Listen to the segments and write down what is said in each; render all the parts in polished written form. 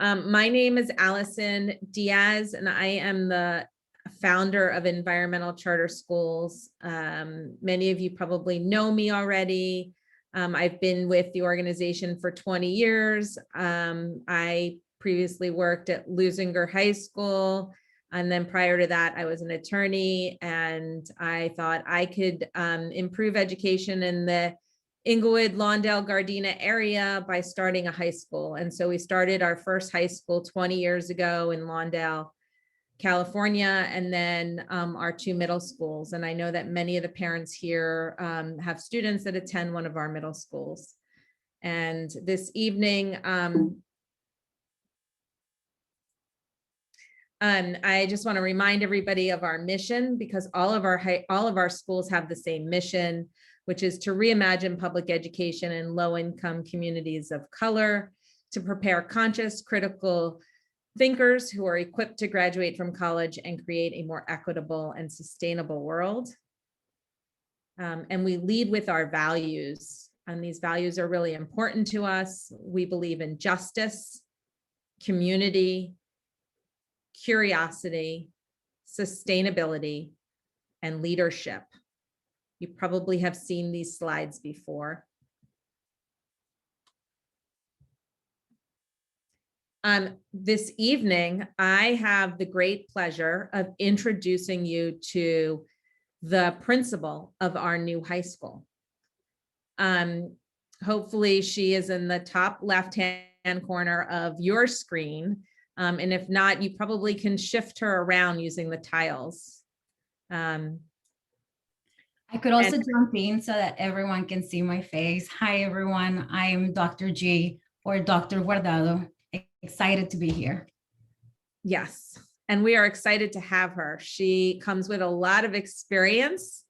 My name is Allison Diaz, and I am the founder of Environmental Charter Schools. Many of you probably know me already. I've been with the organization for 20 years. I previously worked at Lusinger High School. And then prior to that, I was an attorney, and I thought I could improve education in the Inglewood, Lawndale, Gardena area by starting a high school. And so we started our first high school 20 years ago in Lawndale, California, and then our two middle schools. And I know that many of the parents here have students that attend one of our middle schools. And this evening, I just want to remind everybody of our mission, because all of our schools have the same mission, which is to reimagine public education in low-income communities of color, to prepare conscious, critical thinkers who are equipped to graduate from college and create a more equitable and sustainable world. And we lead with our values, and these values are really important to us. We believe in justice, community, curiosity, sustainability, and leadership. You probably have seen these slides before. This evening, I have the great pleasure of introducing you to the principal of our new high school. Hopefully she is in the top left-hand corner of your screen. And if not, you probably can shift her around using the tiles. I could also jump in so that everyone can see my face. Hi, everyone. I am Dr. G, or Dr. Guardado. Excited to be here. Yes, and we are excited to have her. She comes with a lot of experience.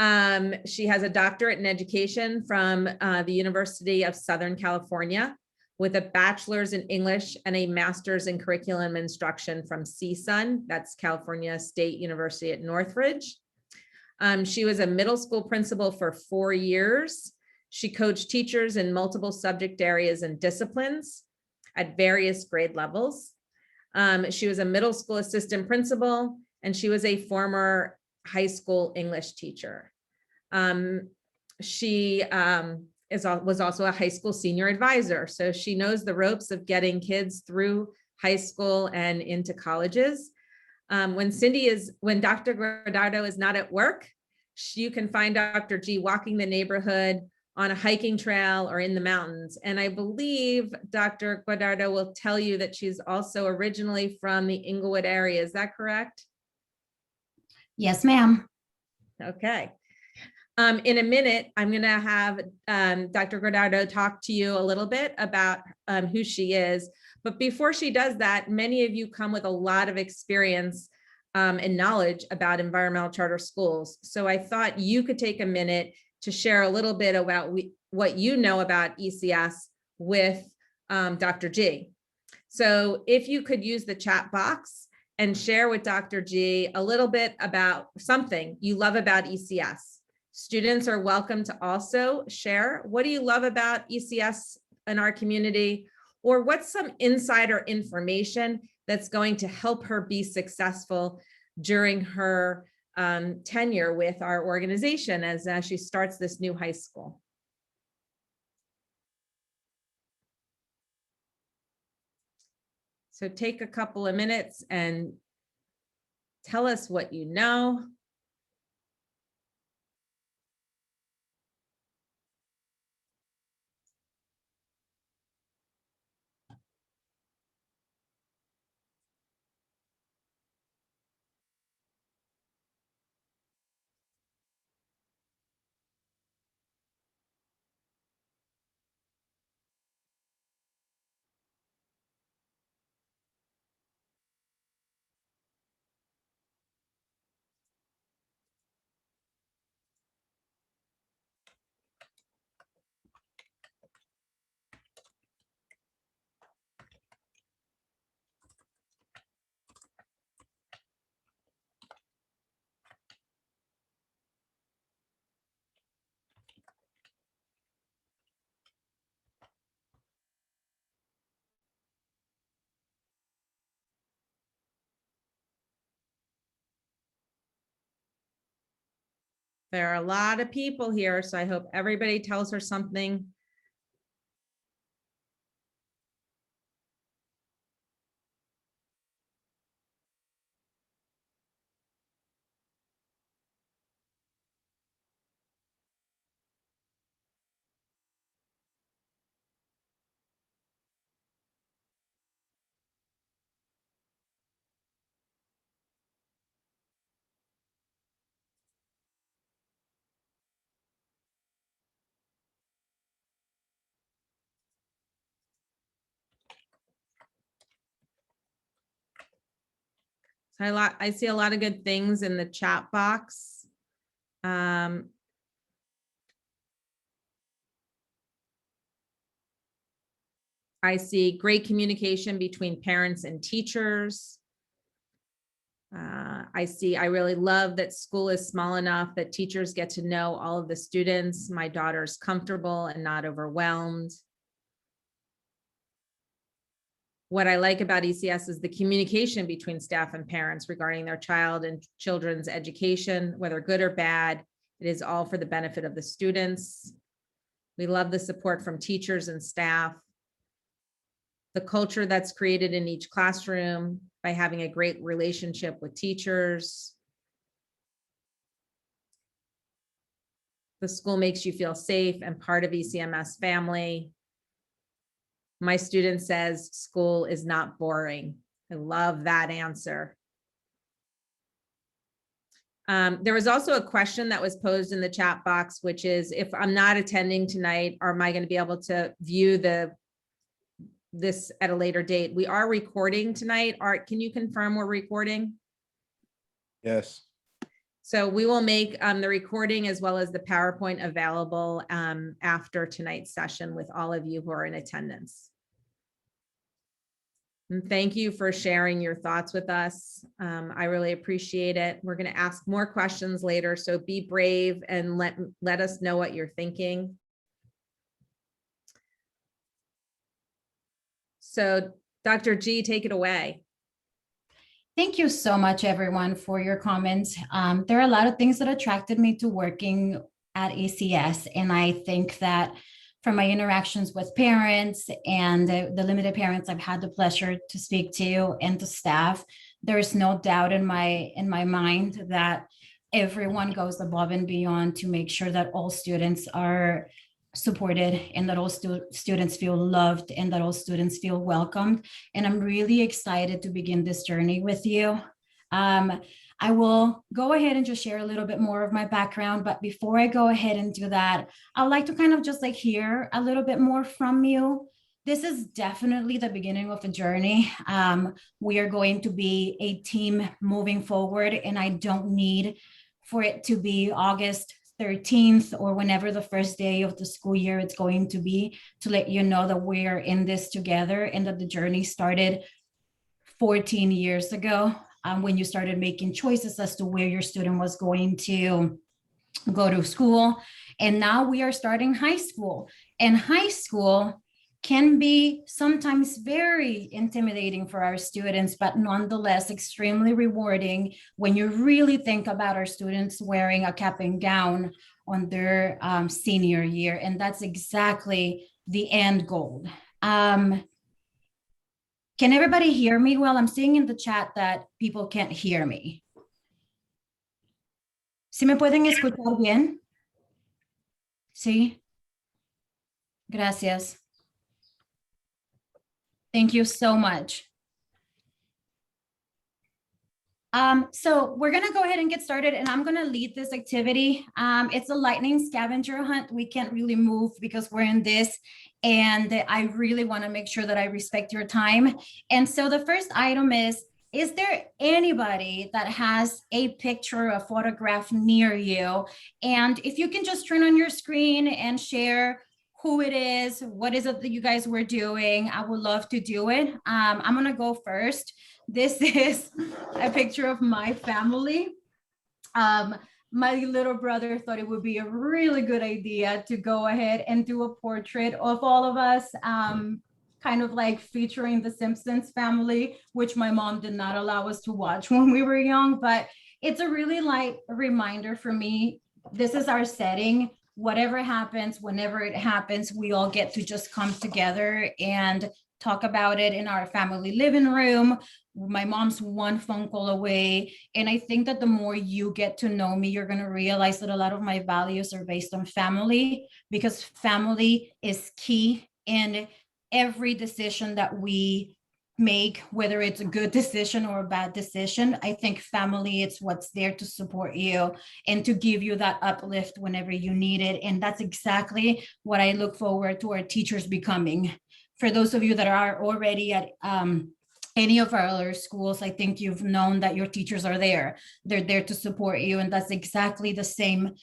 She has a doctorate in education from the University of Southern California, with a bachelor's in English and a master's in curriculum instruction from CSUN, that's California State University at Northridge. She was a middle school principal for 4 years. She coached teachers in multiple subject areas and disciplines at various grade levels. She was a middle school assistant principal, and she was a former high school English teacher. She was also a high school senior advisor, so she knows the ropes of getting kids through high school and into colleges. When Dr. Guardado is not at work, you can find Dr. G walking the neighborhood, on a hiking trail, or in the mountains. And I believe Dr. Guardado will tell you that she's also originally from the Inglewood area. Is that correct? Yes, ma'am. Okay. In a minute, I'm going to have Dr. Guardado talk to you a little bit about who she is. But before she does that, many of you come with a lot of experience and knowledge about environmental charter schools. So I thought you could take a minute to share a little bit about what you know about ECS with Dr. G. So if you could use the chat box and share with Dr. G a little bit about something you love about ECS. Students are welcome to also share, what do you love about ECS in our community? Or what's some insider information that's going to help her be successful during her tenure with our organization as she starts this new high school. So take a couple of minutes and tell us what you know. There are a lot of people here, so I hope everybody tells her something. I see a lot of good things in the chat box. I see great communication between parents and teachers. I really love that school is small enough that teachers get to know all of the students. My daughter's comfortable and not overwhelmed. What I like about ECS is the communication between staff and parents regarding their child and children's education, whether good or bad. It is all for the benefit of the students. We love the support from teachers and staff. The culture that's created in each classroom by having a great relationship with teachers. The school makes you feel safe and part of ECMS family. My student says school is not boring. I love that answer. There was also a question that was posed in the chat box, which is, if I'm not attending tonight, am I going to be able to view this at a later date? We are recording tonight. Art, can you confirm we're recording? Yes. So we will make the recording as well as the PowerPoint available after tonight's session with all of you who are in attendance. And thank you for sharing your thoughts with us. I really appreciate it. We're going to ask more questions later, so be brave and let us know what you're thinking. So Dr. G, take it away. Thank you so much, everyone, for your comments. There are a lot of things that attracted me to working at ECS, and I think that from my interactions with parents and the limited parents I've had the pleasure to speak to and to staff, there is no doubt in my mind that everyone goes above and beyond to make sure that all students are supported and that all students feel loved and that all students feel welcomed. And I'm really excited to begin this journey with you. I will go ahead and just share a little bit more of my background, but before I go ahead and do that, I'd like to kind of just like hear a little bit more from you. This is definitely the beginning of a journey. We are going to be a team moving forward, and I don't need for it to be August 13th or whenever the first day of the school year it's going to be, to let you know that we're in this together and that the journey started 14 years ago when you started making choices as to where your student was going to go to school. And now we are starting high school, and high school can be sometimes very intimidating for our students, but nonetheless extremely rewarding when you really think about our students wearing a cap and gown on their senior year. And that's exactly the end goal. Can everybody hear me well? I'm seeing in the chat that people can't hear me. ¿Sí me pueden escuchar bien? Sí. Gracias. Thank you so much. So we're going to go ahead and get started, and I'm going to lead this activity. It's a lightning scavenger hunt. We can't really move because we're in this, and I really want to make sure that I respect your time. And so the first item is there anybody that has a picture, a photograph near you? And if you can just turn on your screen and share who it is, what is it that you guys were doing, I would love to do it. I'm gonna go first. This is a picture of my family. My little brother thought it would be a really good idea to go ahead and do a portrait of all of us, kind of like featuring the Simpsons family, which my mom did not allow us to watch when we were young, but it's a really light reminder for me this is our setting. Whatever happens, whenever it happens, we all get to just come together and talk about it in our family living room. My mom's one phone call away. And I think that the more you get to know me, you're going to realize that a lot of my values are based on family, because family is key in every decision that we make, whether it's a good decision or a bad decision. I think family, it's what's there to support you and to give you that uplift whenever you need it. And that's exactly what I look forward to our teachers becoming. For those of you that are already at any of our other schools, I think you've known that your teachers are there. They're there to support you. And that's exactly the same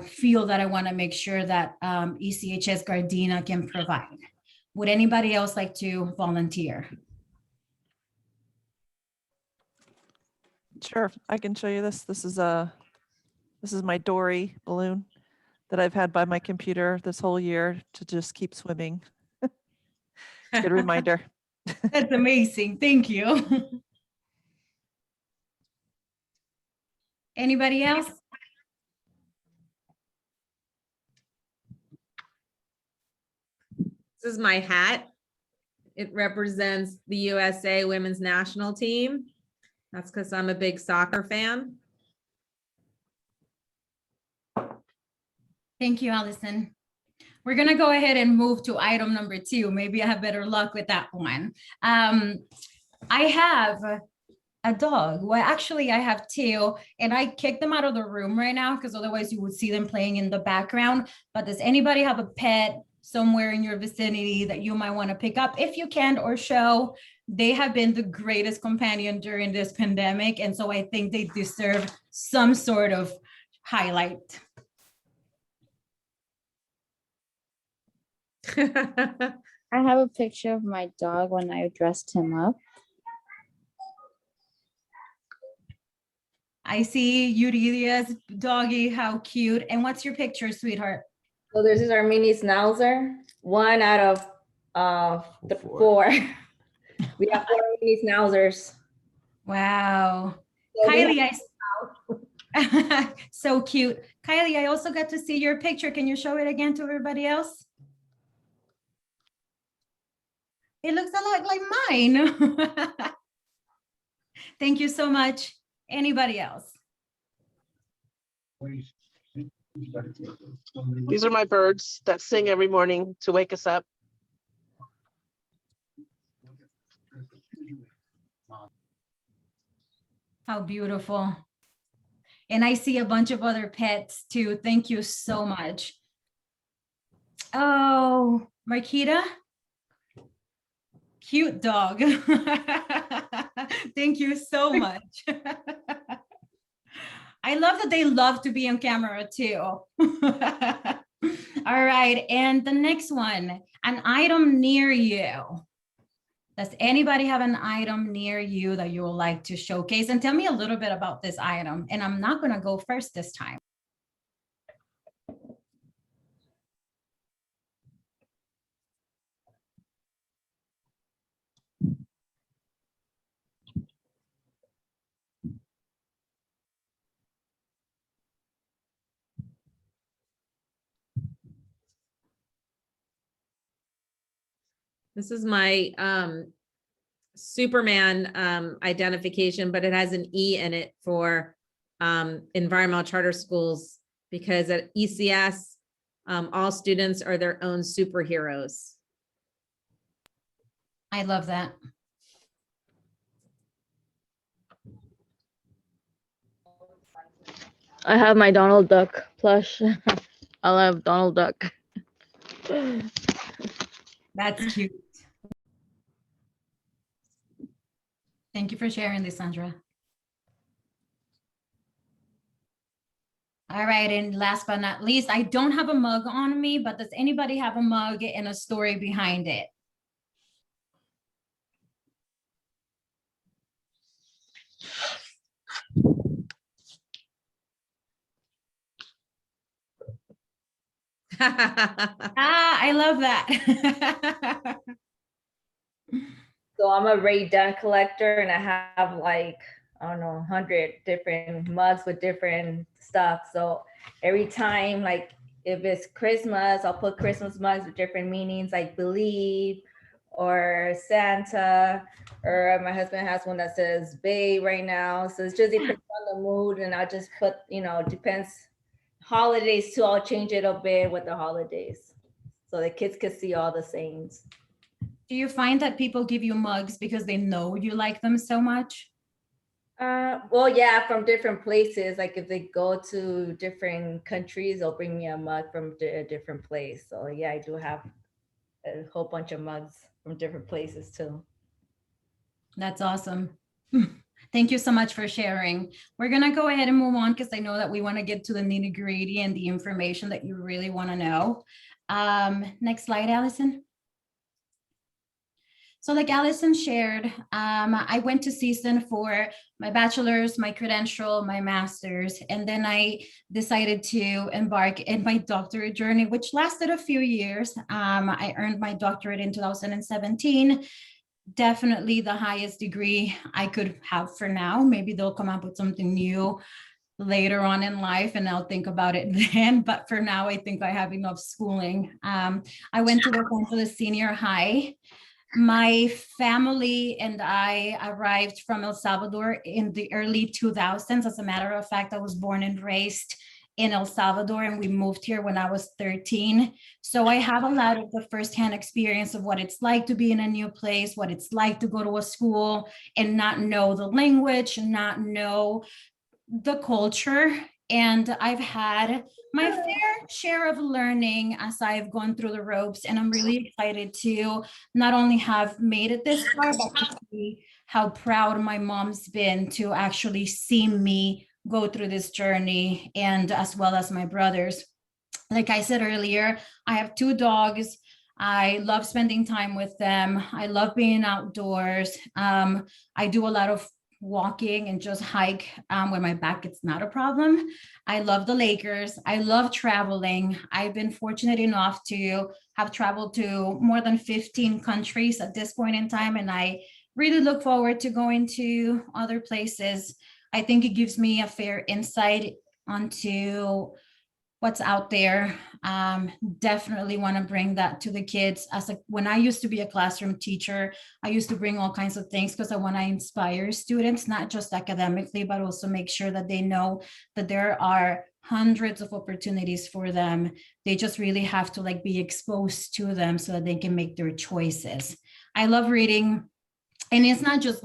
feel that I want to make sure that ECHS-Gardena can provide. Would anybody else like to volunteer? Sure, I can show you this. This is my Dory balloon that I've had by my computer this whole year to just keep swimming. Good reminder. That's amazing. Thank you. Anybody else? This is my hat. It represents the USA women's national team. That's because I'm a big soccer fan. Thank you, Allison. We're going to go ahead and move to item number 2. Maybe I have better luck with that one. I have a dog. Well, actually, I have 2, and I kicked them out of the room right now because otherwise you would see them playing in the background. But does anybody have a pet somewhere in your vicinity that you might want to pick up if you can, or show? They have been the greatest companion during this pandemic, and so I think they deserve some sort of highlight. I have a picture of my dog when I dressed him up. I see Yuridia's doggy. How cute. And what's your picture, sweetheart? So this is our mini schnauzer, 1 out of the 4. We have 4 mini schnauzers. Wow. So we Kylie, so cute. Kylie, I also got to see your picture. Can you show it again to everybody else? It looks a lot like mine. Thank you so much. Anybody else? These are my birds that sing every morning to wake us up. How beautiful. And I see a bunch of other pets too. Thank you so much. Oh, Marquita. Cute dog. Thank you so much. I love that they love to be on camera too. All right, and the next one, an item near you. Does anybody have an item near you that you would like to showcase? And tell me a little bit about this item. And I'm not going to go first this time. This is my Superman identification, but it has an E in it for environmental charter schools, because at ECS, all students are their own superheroes. I love that. I have my Donald Duck plush. I love Donald Duck. That's cute. Thank you for sharing this, Sandra. All right, and last but not least, I don't have a mug on me, but does anybody have a mug and a story behind it? I love that. So I'm a Ray Dunn collector, and I have like I don't know, 100 different mugs with different stuff. So every time, like if it's Christmas, I'll put Christmas mugs with different meanings, like believe or Santa, or my husband has one that says babe right now. So it's just depends on the mood, and I just put, depends. Holidays too, I'll change it a bit with the holidays, so the kids can see all the sayings. Do you find that people give you mugs because they know you like them so much? Well, yeah, from different places. Like if they go to different countries, they'll bring me a mug from a different place. So yeah, I do have a whole bunch of mugs from different places too. That's awesome. Thank you so much for sharing. We're going to go ahead and move on because I know that we want to get to the nitty gritty and the information that you really want to know. Next slide, Allison. So like Allison shared, I went to CSUN for my bachelor's, my credential, my master's, and then I decided to embark in my doctorate journey, which lasted a few years. I earned my doctorate in 2017. Definitely the highest degree I could have for now. Maybe they'll come up with something new later on in life and I'll think about it then. But for now, I think I have enough schooling. I went to Los Angeles Senior High. My family and I arrived from El Salvador in the early 2000s. As a matter of fact, I was born and raised in El Salvador and we moved here when I was 13. So I have a lot of the firsthand experience of what it's like to be in a new place, what it's like to go to a school and not know the language, not know the culture. And I've had my fair share of learning as I've gone through the ropes. And I'm really excited to not only have made it this far, but to see how proud my mom's been to actually see me go through this journey, and as well as my brothers. Like I said earlier, I have 2 dogs. I love spending time with them. I love being outdoors. I do a lot of walking and just hike when my back it's not a problem. I love the Lakers. I love traveling. I've been fortunate enough to have traveled to more than 15 countries at this point in time, and I really look forward to going to other places. I think it gives me a fair insight onto what's out there. Definitely want to bring that to the kids. When I used to be a classroom teacher, I used to bring all kinds of things because I want to inspire students, not just academically, but also make sure that they know that there are hundreds of opportunities for them. They just really have to be exposed to them so that they can make their choices. I love reading, and it's not just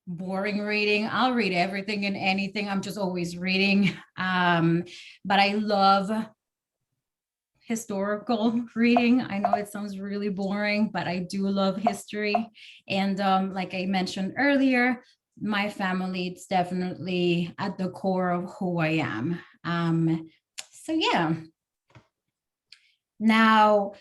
boring reading. I'll read everything and anything. I'm just always reading. But I love historical reading. I know it sounds really boring, but I do love history. And like I mentioned earlier, my family, it's definitely at the core of who I am. So yeah. Now,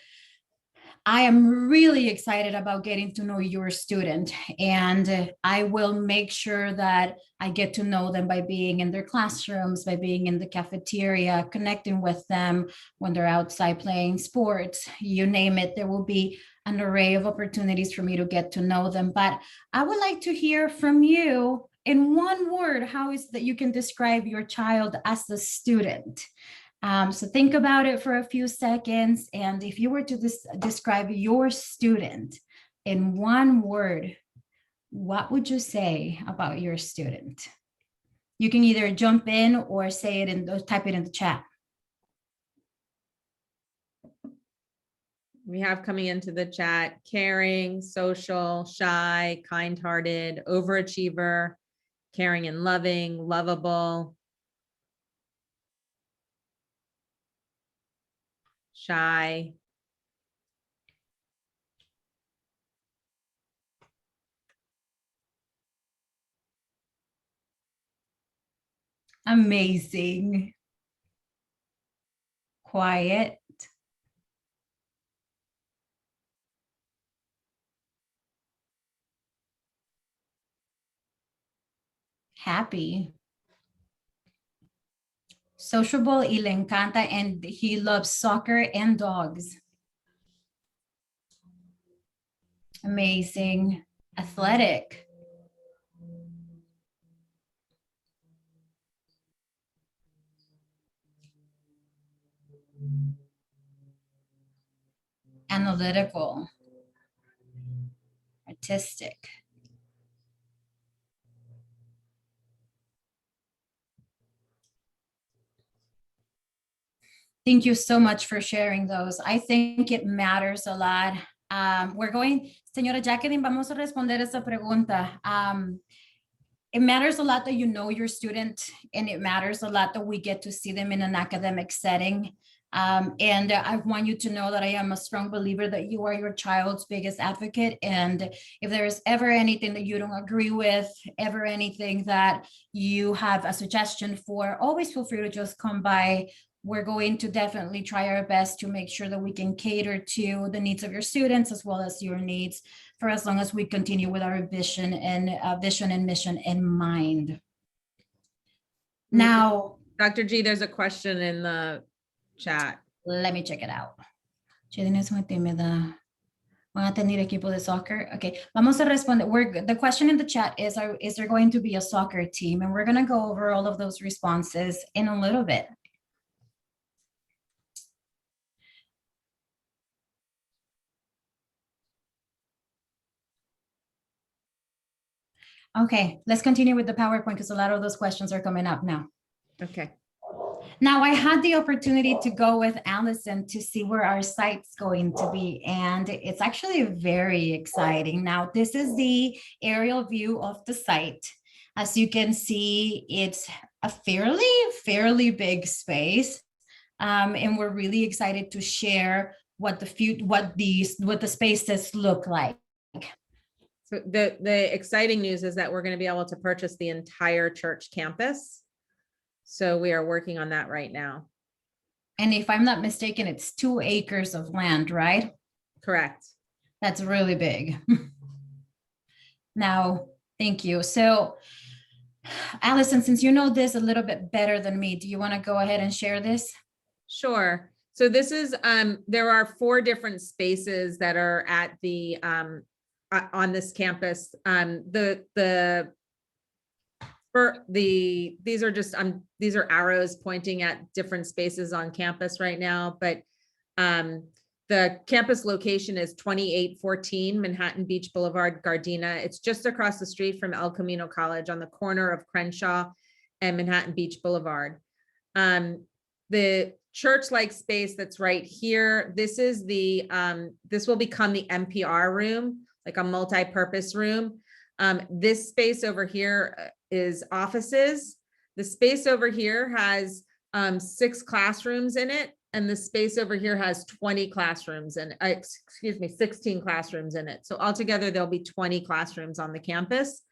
I am really excited about getting to know your student, and I will make sure that I get to know them by being in their classrooms, by being in the cafeteria, connecting with them when they're outside playing sports, you name it. There will be an array of opportunities for me to get to know them. But I would like to hear from you in one word, how is that you can describe your child as a student? So think about it for a few seconds. And if you were to describe your student in one word, what would you say about your student? You can either jump in or say it or type it in the chat. We have coming into the chat: caring, social, shy, kind-hearted, overachiever, caring and loving, lovable, shy. Amazing. Quiet. Happy. Sociable y le encanta, and he loves soccer and dogs. Amazing. Athletic. analytical, artistic. Thank you so much for sharing those. I think it matters a lot. Señora Jacqueline, vamos a responder esa pregunta. It matters a lot that you know your student, and it matters a lot that we get to see them in an academic setting. And I want you to know that I am a strong believer that you are your child's biggest advocate. And if there is ever anything that you don't agree with, ever anything that you have a suggestion for, always feel free to just come by. We're going to definitely try our best to make sure that we can cater to the needs of your students as well as your needs, for as long as we continue with our vision and mission in mind. Now, Dr. G, there's a question in the chat. let me check it out. Van a tener equipo de soccer. Okay, vamos a responder. The question in the chat is there going to be a soccer team? And we're going to go over all of those responses in a little bit. Okay, let's continue with the PowerPoint because a lot of those questions are coming up now. Okay. Now, I had the opportunity to go with Allison to see where our site's going to be, and it's actually very exciting. Now, this is the aerial view of the site. As you can see, it's a fairly big space, and we're really excited to share what the spaces look like. So the exciting news is that we're going to be able to purchase the entire church campus. So we are working on that right now. And if I'm not mistaken, it's 2 acres of land, right? Correct. That's really big. Now, thank you. So, Allison, since you know this a little bit better than me, do you want to go ahead and share this? Sure. So this is, there are 4 different spaces that are at the, on this campus. These are just, these are arrows pointing at different spaces on campus right now, but the campus location is 2814 Manhattan Beach Boulevard, Gardena. It's just across the street from El Camino College on the corner of Crenshaw and Manhattan Beach Boulevard. The church-like space that's right here, this is the, this will become the NPR room, like a multi-purpose room. This space over here is offices. The space over here has 6 classrooms in it, and the space over here has 20 classrooms and 16 classrooms in it. So altogether, there'll be 20 classrooms on the campus.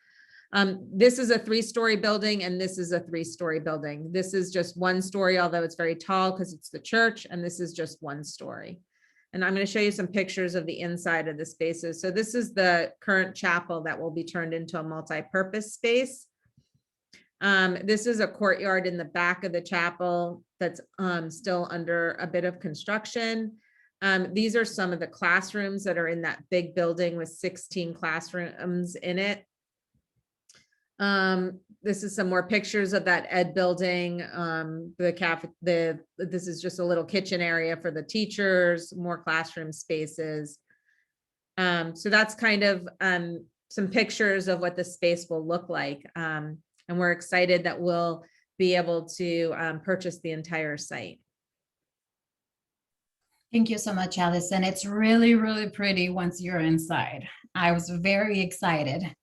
This is a 3-story building, and this is a 3-story building. This is just 1 story, although it's very tall because it's the church, and this is just 1 story. And I'm going to show you some pictures of the inside of the spaces. So this is the current chapel that will be turned into a multi-purpose space. This is a courtyard in the back of the chapel that's still under a bit of construction. These are some of the classrooms that are in that big building with 16 classrooms in it. This is some more pictures of that ed building. This is just a little kitchen area for the teachers, more classroom spaces. So that's kind of some pictures of what the space will look like. And we're excited that we'll be able to purchase the entire site. Thank you so much, Allison. It's really, really pretty once you're inside. I was very excited.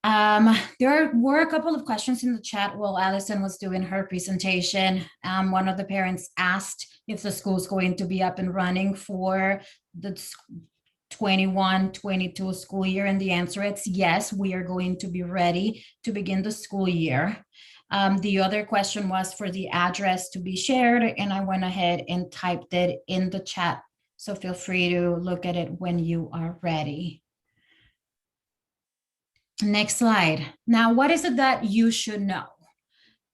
There were a couple of questions in the chat while Allison was doing her presentation. One of the parents asked if the school's going to be up and running for the 21-22 school year, and the answer is yes, we are going to be ready to begin the school year. The other question was for the address to be shared, and I went ahead and typed it in the chat. So feel free to look at it when you are ready. Next slide. Now, what is it that you should know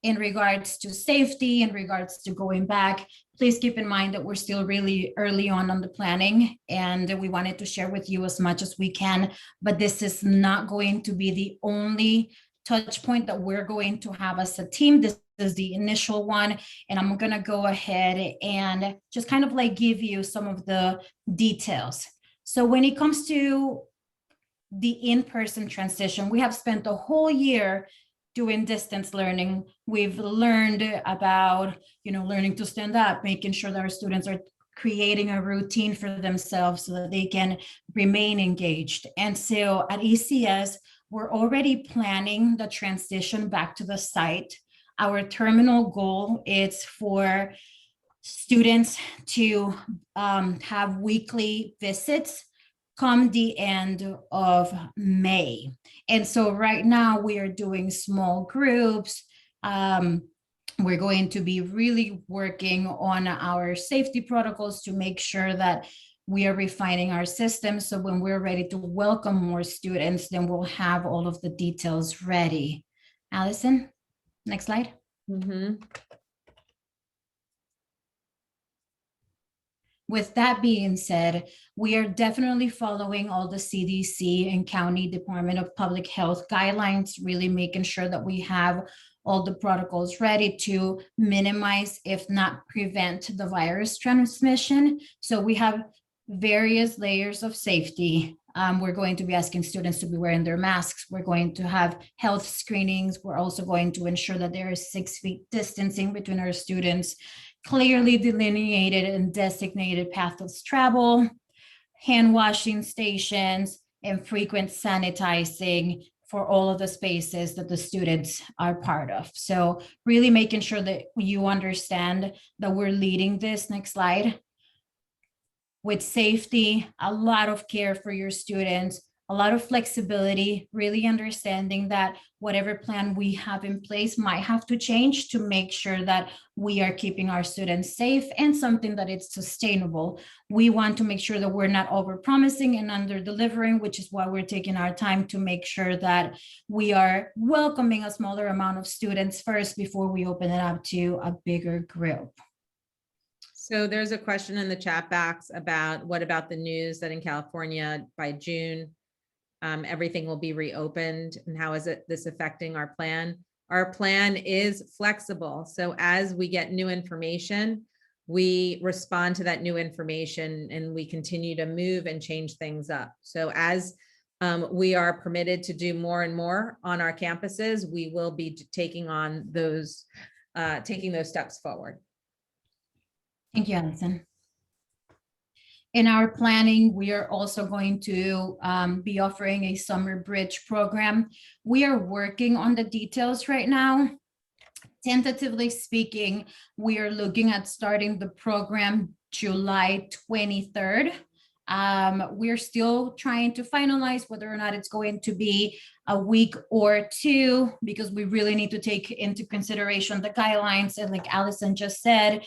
in regards to safety, in regards to going back? Please keep in mind that we're still really early on the planning, and we wanted to share with you as much as we can, but this is not going to be the only touch point that we're going to have as a team. This is the initial one, and I'm gonna go ahead and just kind of like give you some of the details. So when it comes to the in-person transition, we have spent the whole year doing distance learning. We've learned about, learning to stand up, making sure that our students are creating a routine for themselves so that they can remain engaged. And so at ECS, we're already planning the transition back to the site. Our terminal goal is for students to have weekly visits come the end of May. And so right now we are doing small groups. We're going to be really working on our safety protocols to make sure that we are refining our system. So when we're ready to welcome more students, then we'll have all of the details ready. Allison, next slide. With that being said, we are definitely following all the CDC and County Department of Public Health guidelines, really making sure that we have all the protocols ready to minimize, if not prevent, the virus transmission. So we have various layers of safety. We're going to be asking students to be wearing their masks. We're going to have health screenings. We're also going to ensure that there is 6 feet distancing between our students, clearly delineated and designated paths of travel, hand washing stations, and frequent sanitizing for all of the spaces that the students are part of. So really making sure that you understand that we're leading this, next slide, with safety, a lot of care for your students, a lot of flexibility, really understanding that whatever plan we have in place might have to change to make sure that we are keeping our students safe and something that is sustainable. We want to make sure that we're not over-promising and under-delivering, which is why we're taking our time to make sure that we are welcoming a smaller amount of students first before we open it up to a bigger group. So there's a question in the chat box about what about the news that in California by June, everything will be reopened, and how is this affecting our plan? Our plan is flexible. So as we get new information, we respond to that new information and we continue to move and change things up. So as we are permitted to do more and more on our campuses, we will be taking on those, taking those steps forward. Thank you, Allison. In our planning, we are also going to be offering a summer bridge program. We are working on the details right now. Tentatively speaking, we are looking at starting the program July 23rd. We're still trying to finalize whether or not it's going to be a week or two, because we really need to take into consideration the guidelines and, like Allison just said,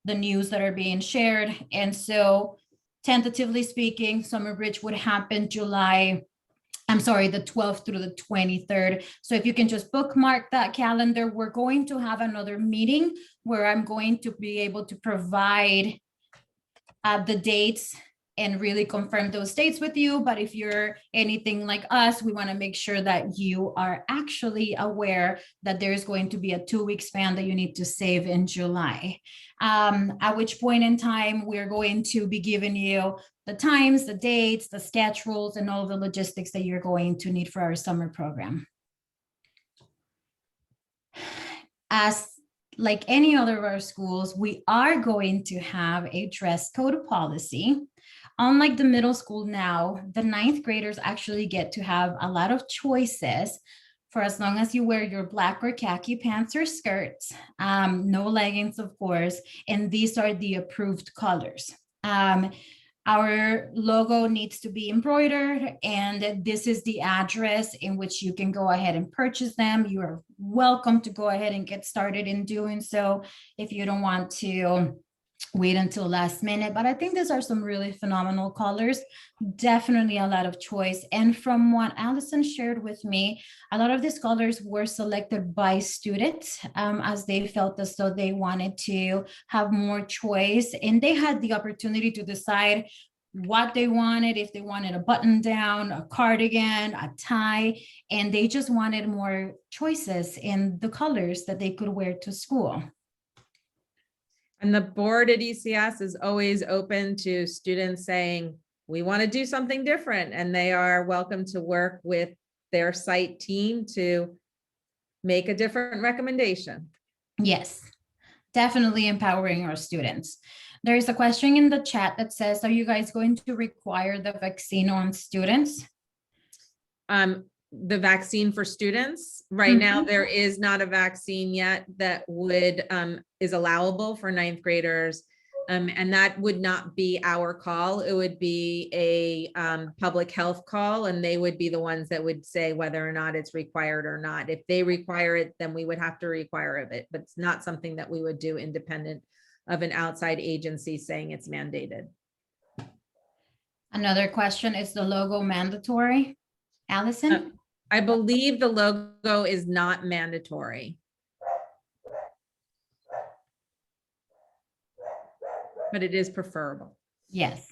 the news that are being shared. And so tentatively speaking, summer bridge would happen the 12th through the 23rd. So if you can just bookmark that calendar, we're going to have another meeting where I'm going to be able to provide the dates and really confirm those dates with you. But if you're anything like us, we want to make sure that you are actually aware that there's going to be a 2-week span that you need to save in July. At which point in time, we're going to be giving you the times, the dates, the schedules, and all the logistics that you're going to need for our summer program. As like any other of our schools, we are going to have a dress code policy. Unlike the middle school now, the 9th graders actually get to have a lot of choices for as long as you wear your black or khaki pants or skirts, no leggings, of course, and these are the approved colors. Our logo needs to be embroidered, and this is the address in which you can go ahead and purchase them. You are welcome to go ahead and get started in doing so if you don't want to wait until last minute. But I think these are some really phenomenal colors, definitely a lot of choice. And from what Allison shared with me, a lot of these colors were selected by students as they felt as though they wanted to have more choice, and they had the opportunity to decide what they wanted, if they wanted a button down, a cardigan, a tie, and they just wanted more choices in the colors that they could wear to school. And the board at ECS is always open to students saying, we want to do something different, and they are welcome to work with their site team to make a different recommendation. Yes, definitely empowering our students. There is a question in the chat that says, are you guys going to require the vaccine on students? The vaccine for students, right now, Mhm. there is not a vaccine yet that would, is allowable for ninth graders. And that would not be our call. It would be a public health call, and they would be the ones that would say whether or not it's required or not. If they require it, then we would have to require it, but it's not something that we would do independent of an outside agency saying it's mandated. Another question, is the logo mandatory? Allison? I believe the logo is not mandatory. But it is preferable. Yes.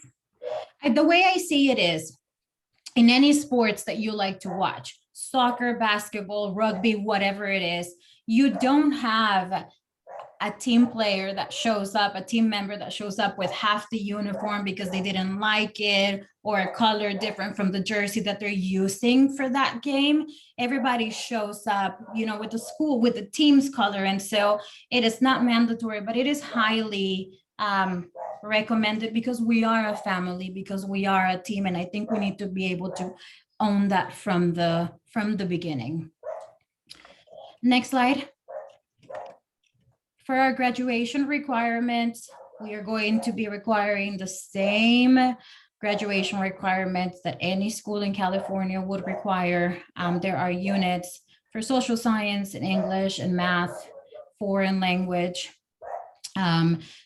The way I see it is, in any sports that you like to watch, soccer, basketball, rugby, whatever it is, you don't have a team player that shows up, a team member that shows up with half the uniform because they didn't like it, or a color different from the jersey that they're using for that game. Everybody shows up, you know, with the school, with the team's color. And so it is not mandatory, but it is highly recommended because we are a family, because we are a team. And I think we need to be able to own that from the beginning. Next slide. For our graduation requirements, we are going to be requiring the same graduation requirements that any school in California would require. There are units for social science and English and math, foreign language.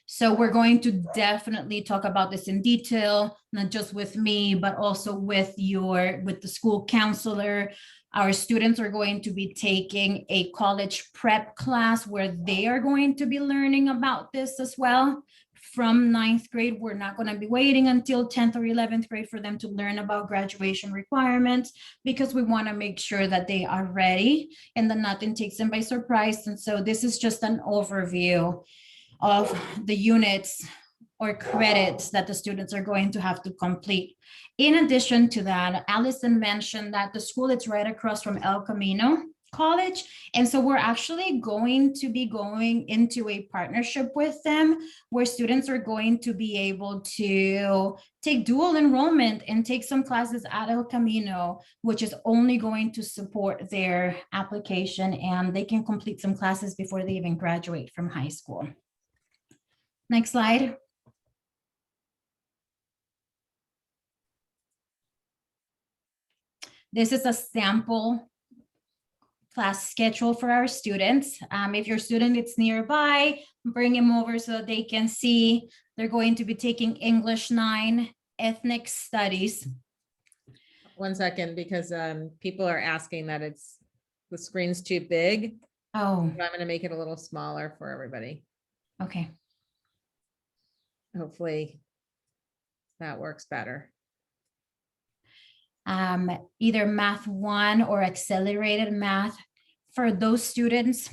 So we're going to definitely talk about this in detail, not just with me, but also with the school counselor. Our students are going to be taking a college prep class where they are going to be learning about this as well. From ninth grade, we're not going to be waiting until 10th or 11th grade for them to learn about graduation requirements, because we want to make sure that they are ready and that nothing takes them by surprise. And so this is just an overview of the units or credits that the students are going to have to complete. In addition to that, Allison mentioned that the school is right across from El Camino College. And so we're actually going to be going into a partnership with them where students are going to be able to take dual enrollment and take some classes at El Camino, which is only going to support their application, and they can complete some classes before they even graduate from high school. Next slide. This is a sample class schedule for our students. If your student is nearby, bring him over so that they can see. They're going to be taking English 9, ethnic studies. 1 second, because people are asking that the screen's too big. Oh, I'm going to make it a little smaller for everybody. okay. Hopefully that works better. Either math 1 or accelerated math for those students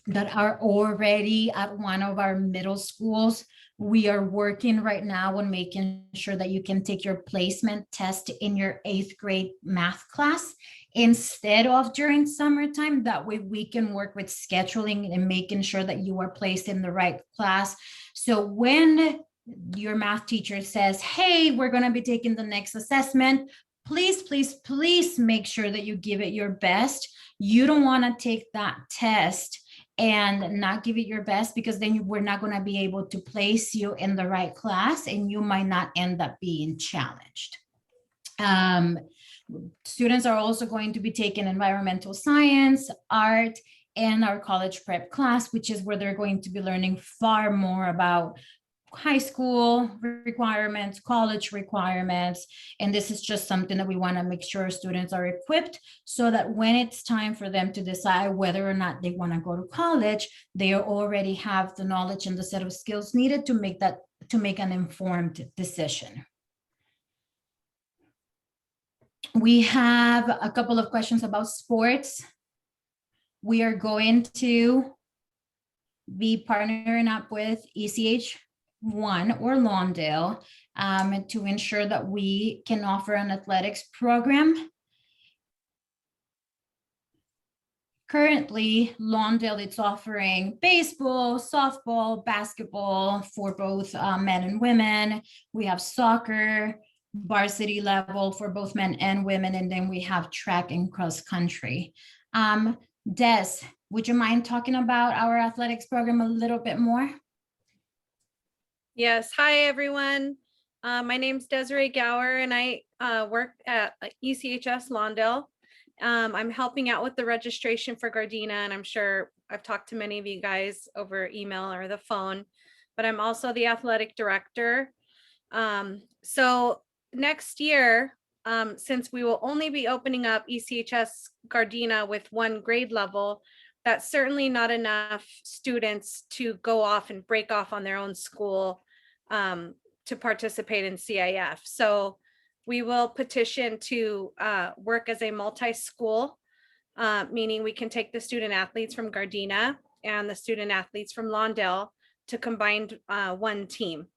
that are already at one of our middle schools. We are working right now on making sure that you can take your placement test in your 8th grade math class instead of during summertime. That way we can work with scheduling and making sure that you are placed in the right class. So when your math teacher says, hey, we're going to be taking the next assessment, please, please, please make sure that you give it your best. You don't want to take that test and not give it your best, because then we're not going to be able to place you in the right class and you might not end up being challenged. Students are also going to be taking environmental science, art, and our college prep class, which is where they're going to be learning far more about high school requirements, college requirements. And this is just something that we want to make sure students are equipped so that when it's time for them to decide whether or not they want to go to college, they already have the knowledge and the set of skills needed to make an informed decision. We have a couple of questions about sports. We are going to be partnering up with ECH-1 or Lawndale to ensure that we can offer an athletics program. Currently, Lawndale, it's offering baseball, softball, basketball for both men and women. We have soccer, varsity level for both men and women, and then we have track and cross country. Des, would you mind talking about our athletics program a little bit more? Yes, hi everyone. My name's Desiree Gower and I work at ECHS Lawndale. I'm helping out with the registration for Gardena, and I'm sure I've talked to many of you guys over email or the phone, but I'm also the athletic director. So next year, since we will only be opening up ECHS-Gardena with one grade level, that's certainly not enough students to go off and break off on their own school to participate in CIF. So we will petition to work as a multi-school, meaning we can take the student athletes from Gardena and the student athletes from Lawndale to combine one team.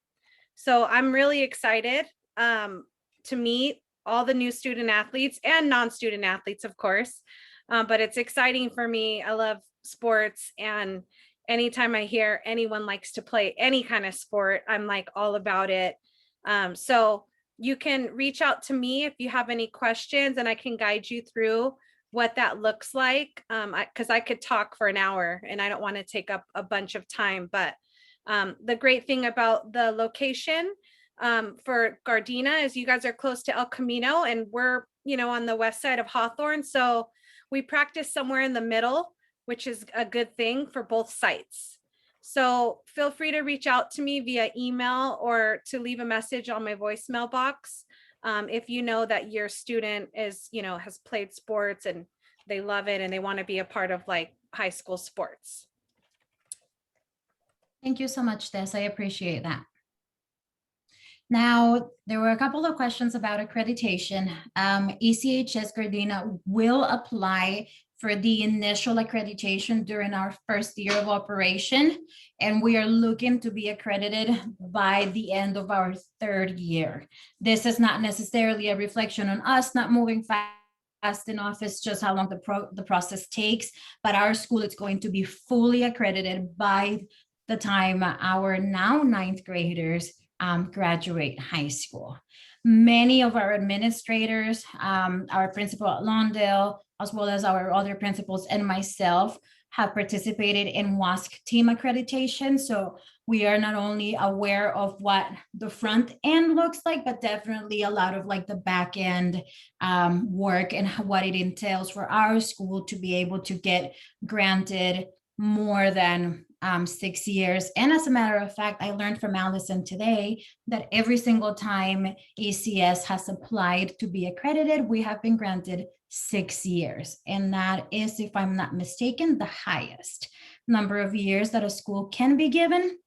So I'm really excited to meet all the new student athletes and non-student athletes, of course, but it's exciting for me. I love sports, and anytime I hear anyone likes to play any kind of sport, I'm like all about it. So you can reach out to me if you have any questions, and I can guide you through what that looks like, because I could talk for an hour and I don't want to take up a bunch of time. But the great thing about the location for Gardena is you guys are close to El Camino, and we're, you know, on the west side of Hawthorne. So we practice somewhere in the middle, which is a good thing for both sites. So feel free to reach out to me via email or to leave a message on my voicemail box if you know that your student is, you know, has played sports and they love it and they want to be a part of like high school sports. Thank you so much, Des. I appreciate that. Now, there were a couple of questions about accreditation. ECHS-Gardena will apply for the initial accreditation during our first year of operation, and we are looking to be accredited by the end of our third year. This is not necessarily a reflection on us not moving fast enough, it's just how long the process takes, but our school is going to be fully accredited by the time our now ninth graders graduate high school. Many of our administrators, our principal at Lawndale, as well as our other principals and myself, have participated in WASC team accreditation. So we are not only aware of what the front end looks like, but definitely a lot of like the back end work and what it entails for our school to be able to get granted more than 6 years. And as a matter of fact, I learned from Allison today that every single time ECS has applied to be accredited, we have been granted 6 years. And that is, if I'm not mistaken, the highest number of years that a school can be given.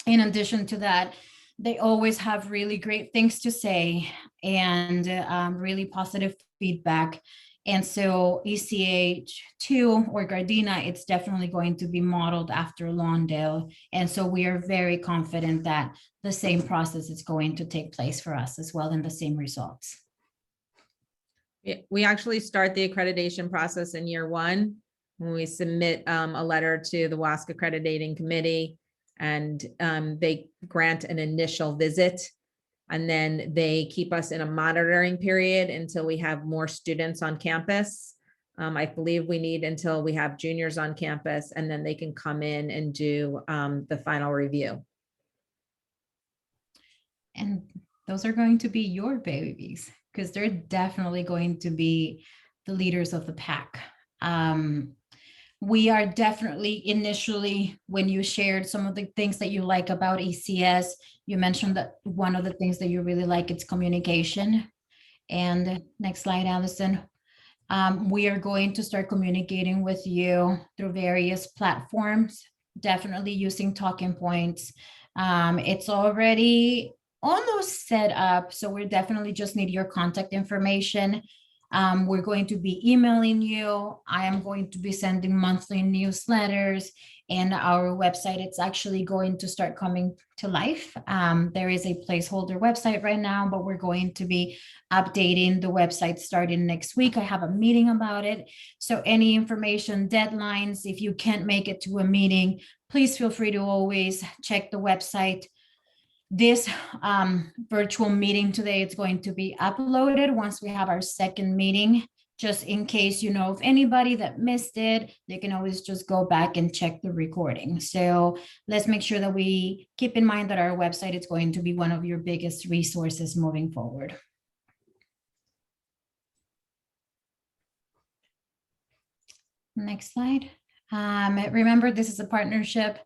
In addition to that, they always have really great things to say and really positive feedback. And so ECH-2 or Gardena, it's definitely going to be modeled after Lawndale. And so we are very confident that the same process is going to take place for us as well, and the same results. We actually start the accreditation process in year one when we submit a letter to the WASC accrediting committee, and they grant an initial visit. And then they keep us in a monitoring period until we have more students on campus. I believe we need until we have juniors on campus, and then they can come in and do the final review. And those are going to be your babies, because they're definitely going to be the leaders of the pack. We are definitely initially, when you shared some of the things that you like about ECS, you mentioned that one of the things that you really like is communication. And next slide, Allison. We are going to start communicating with you through various platforms, definitely using talking points. It's already almost set up, so we definitely just need your contact information. We're going to be emailing you. I am going to be sending monthly newsletters, and our website, it's actually going to start coming to life. There is a placeholder website right now, but we're going to be updating the website starting next week. I have a meeting about it. So any information, deadlines, if you can't make it to a meeting, please feel free to always check the website. This virtual meeting today, it's going to be uploaded once we have our second meeting. Just in case you know of anybody that missed it, they can always just go back and check the recording. So let's make sure that we keep in mind that our website is going to be one of your biggest resources moving forward. Next slide. Remember, this is a partnership.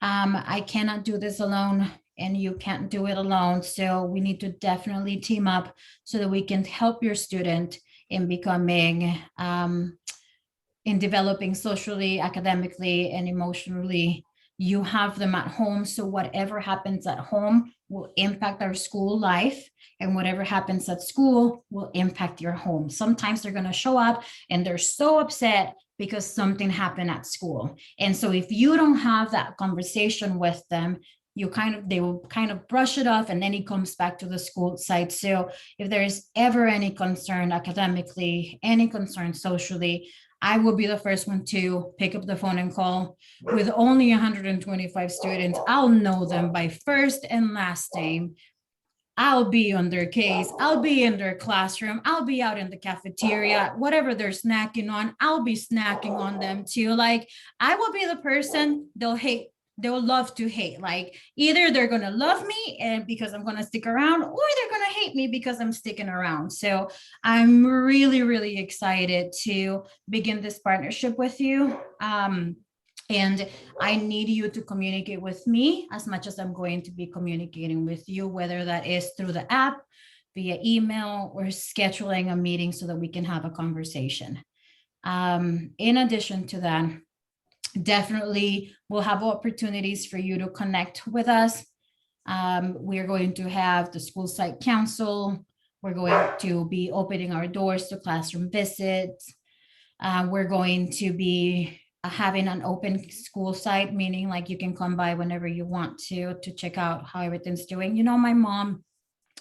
I cannot do this alone, and you can't do it alone. So we need to definitely team up so that we can help your student in becoming, in developing socially, academically, and emotionally. You have them at home, so whatever happens at home will impact our school life, and whatever happens at school will impact your home. Sometimes they're going to show up and they're so upset because something happened at school. And so if you don't have that conversation with them, they will kind of brush it off, and then it comes back to the school site. So if there is ever any concern academically, any concern socially, I will be the first one to pick up the phone and call. With only 125 students, I'll know them by first and last name. I'll be on their case. I'll be in their classroom. I'll be out in the cafeteria, whatever they're snacking on, I'll be snacking on them too. Like, I will be the person they'll hate. They'll love to hate. Like, either they're going to love me and because I'm going to stick around, or they're going to hate me because I'm sticking around. So I'm really, really excited to begin this partnership with you. And I need you to communicate with me as much as I'm going to be communicating with you, whether that is through the app, via email, or scheduling a meeting so that we can have a conversation. In addition to that, definitely we'll have opportunities for you to connect with us. We're going to have the school site council. We're going to be opening our doors to classroom visits. We're going to be having an open school site, meaning like you can come by whenever you want to check out how everything's doing. You know, my mom,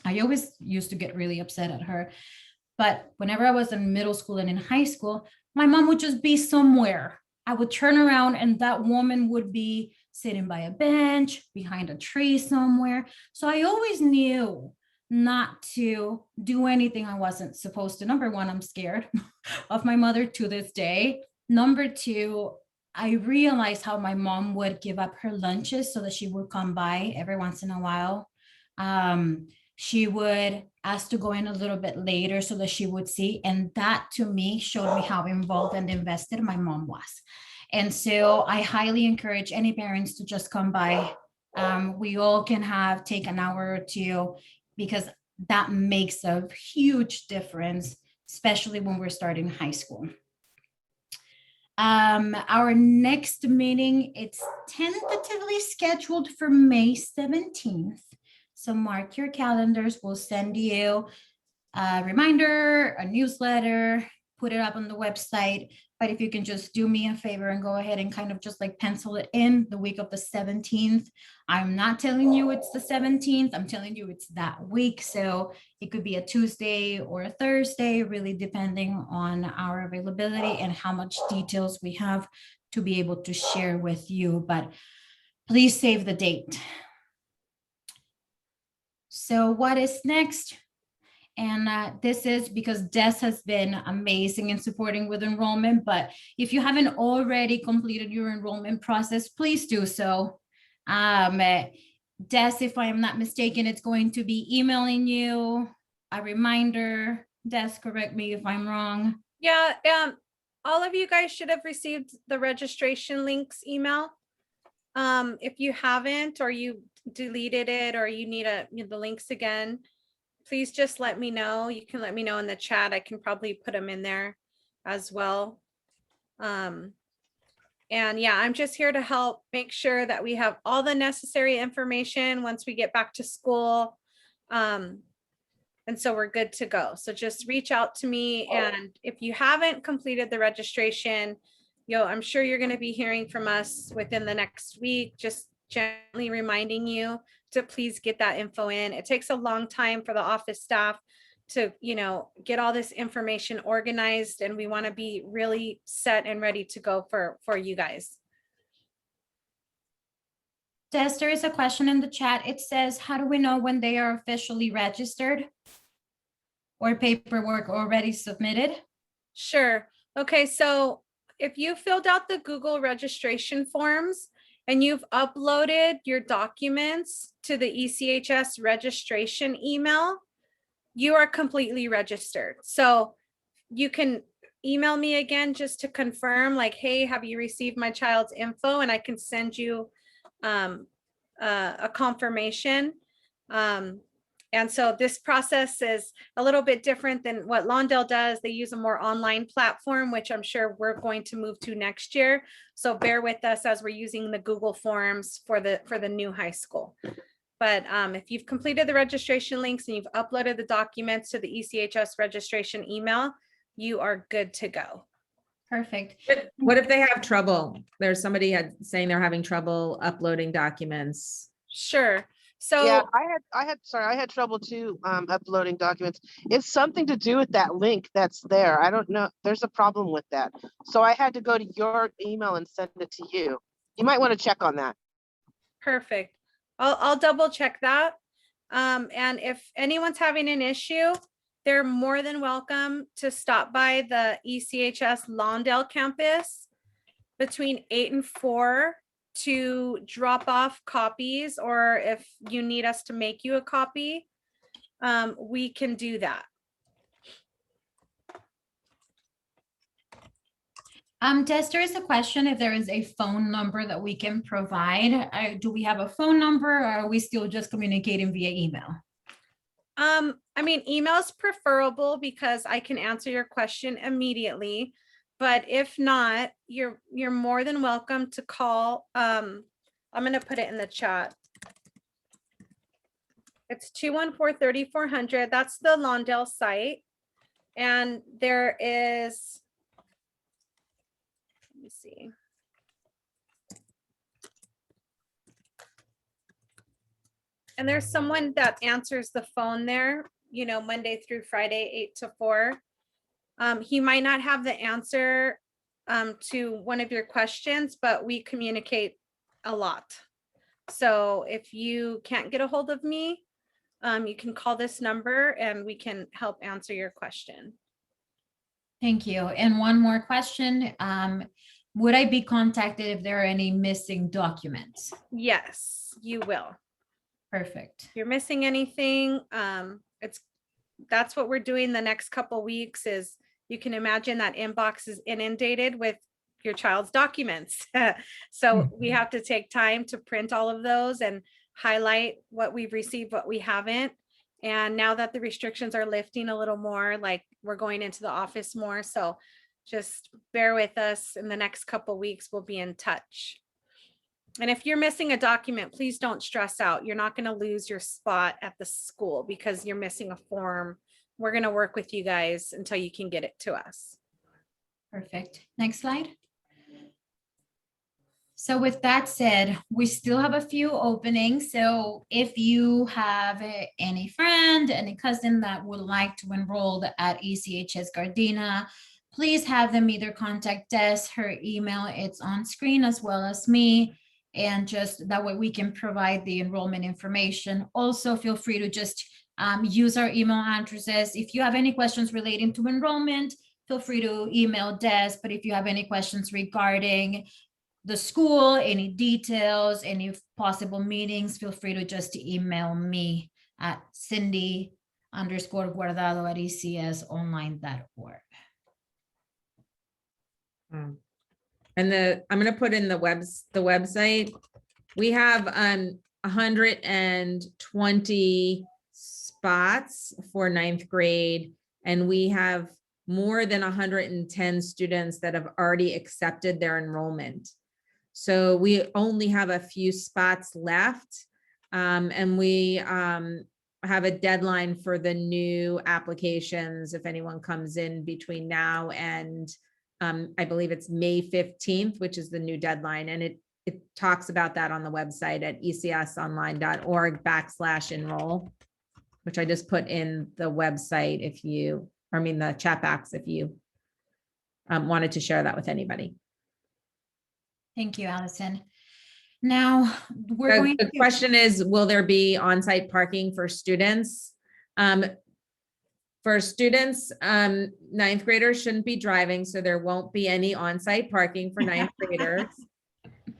I always used to get really upset at her, but whenever I was in middle school and in high school, my mom would just be somewhere. I would turn around and that woman would be sitting by a bench, behind a tree somewhere. So I always knew not to do anything I wasn't supposed to. Number one, I'm scared of my mother to this day. Number two, I realized how my mom would give up her lunches so that she would come by every once in a while. She would ask to go in a little bit later so that she would see. And that to me showed me how involved and invested my mom was. And so I highly encourage any parents to just come by. We all can take an hour or two, because that makes a huge difference, especially when we're starting high school. Our next meeting, it's tentatively scheduled for May 17th. So mark your calendars. We'll send you a reminder, a newsletter, put it up on the website. But if you can just do me a favor and go ahead and kind of just like pencil it in the week of the 17th. I'm not telling you it's the 17th. I'm telling you it's that week. So it could be a Tuesday or a Thursday, really depending on our availability and how much details we have to be able to share with you. But please save the date. So what is next? And this is because Des has been amazing in supporting with enrollment. But if you haven't already completed your enrollment process, please do so. Des, if I am not mistaken, it's going to be emailing you a reminder. Des, correct me if I'm wrong. Yeah, all of you guys should have received the registration links email. If you haven't, or you deleted it, or you need the links again, please just let me know. You can let me know in the chat. I can probably put them in there as well. And yeah, I'm just here to help make sure that we have all the necessary information once we get back to school. And so we're good to go. So just reach out to me. And if you haven't completed the registration, I'm sure you're going to be hearing from us within the next week, just gently reminding you to please get that info in. It takes a long time for the office staff to, get all this information organized, and we want to be really set and ready to go for you guys. Des, there is a question in the chat. It says, how do we know when they are officially registered or paperwork already submitted? Sure. Okay, so if you filled out the Google registration forms and you've uploaded your documents to the ECHS registration email, you are completely registered. So you can email me again just to confirm, like, hey, have you received my child's info? And I can send you a confirmation. And so this process is a little bit different than what Lawndale does. They use a more online platform, which I'm sure we're going to move to next year. So bear with us as we're using the Google Forms for the new high school. But if you've completed the registration links and you've uploaded the documents to the ECHS registration email, you are good to go. Perfect. What if they have trouble? There's somebody saying they're having trouble uploading documents. Sure. So Yeah, I had trouble too, uploading documents. It's something to do with that link that's there. I don't know. There's a problem with that. So I had to go to your email and send it to you. You might want to check on that. perfect. I'll double check that. And if anyone's having an issue, they're more than welcome to stop by the ECHS Lawndale campus between 8 and 4 to drop off copies, or if you need us to make you a copy, we can do that. Des, there is a question if there is a phone number that we can provide. Do we have a phone number, or are we still just communicating via email? I mean, email is preferable because I can answer your question immediately. But if not, you're more than welcome to call. I'm going to put it in the chat. It's 214-3400. That's the Lawndale site. And there is, let me see. And there's someone that answers the phone there, Monday through Friday, 8 to 4. He might not have the answer to one of your questions, but we communicate a lot. So if you can't get a hold of me, you can call this number and we can help answer your question. Thank you. And one more question. Would I be contacted if there are any missing documents? Yes, you will. Perfect. If you're missing anything, that's what we're doing the next couple weeks. Is you can imagine that inbox is inundated with your child's documents. So we have to take time to print all of those and highlight what we've received, what we haven't. And now that the restrictions are lifting a little more, like we're going into the office more. So just bear with us. In the next couple weeks, we'll be in touch. And if you're missing a document, please don't stress out. You're not going to lose your spot at the school because you're missing a form. We're going to work with you guys until you can get it to us. Perfect. Next slide. So with that said, we still have a few openings. So if you have any friend, any cousin that would like to enroll at ECHS-Gardena, please have them either contact Des, her email, it's on screen, as well as me. And just that way we can provide the enrollment information. Also, feel free to just use our email addresses. If you have any questions relating to enrollment, feel free to email Des. But if you have any questions regarding the school, any details, any possible meetings, feel free to just email me at Cindy_Guardado@ECSonline.org. And I'm going to put in the website. We have 120 spots for 9th grade, and we have more than 110 students that have already accepted their enrollment. So we only have a few spots left, and we have a deadline for the new applications. If anyone comes in between now and I believe it's May 15th, which is the new deadline. And it talks about that on the website at ecsonline.org/enroll, which I just put in the website if you, or I mean the chat box if you wanted to share that with anybody. Thank you, Allison. Now, we're going The to. question is, will there be on-site parking for students? For students, ninth graders shouldn't be driving, so there won't be any on-site parking for ninth graders.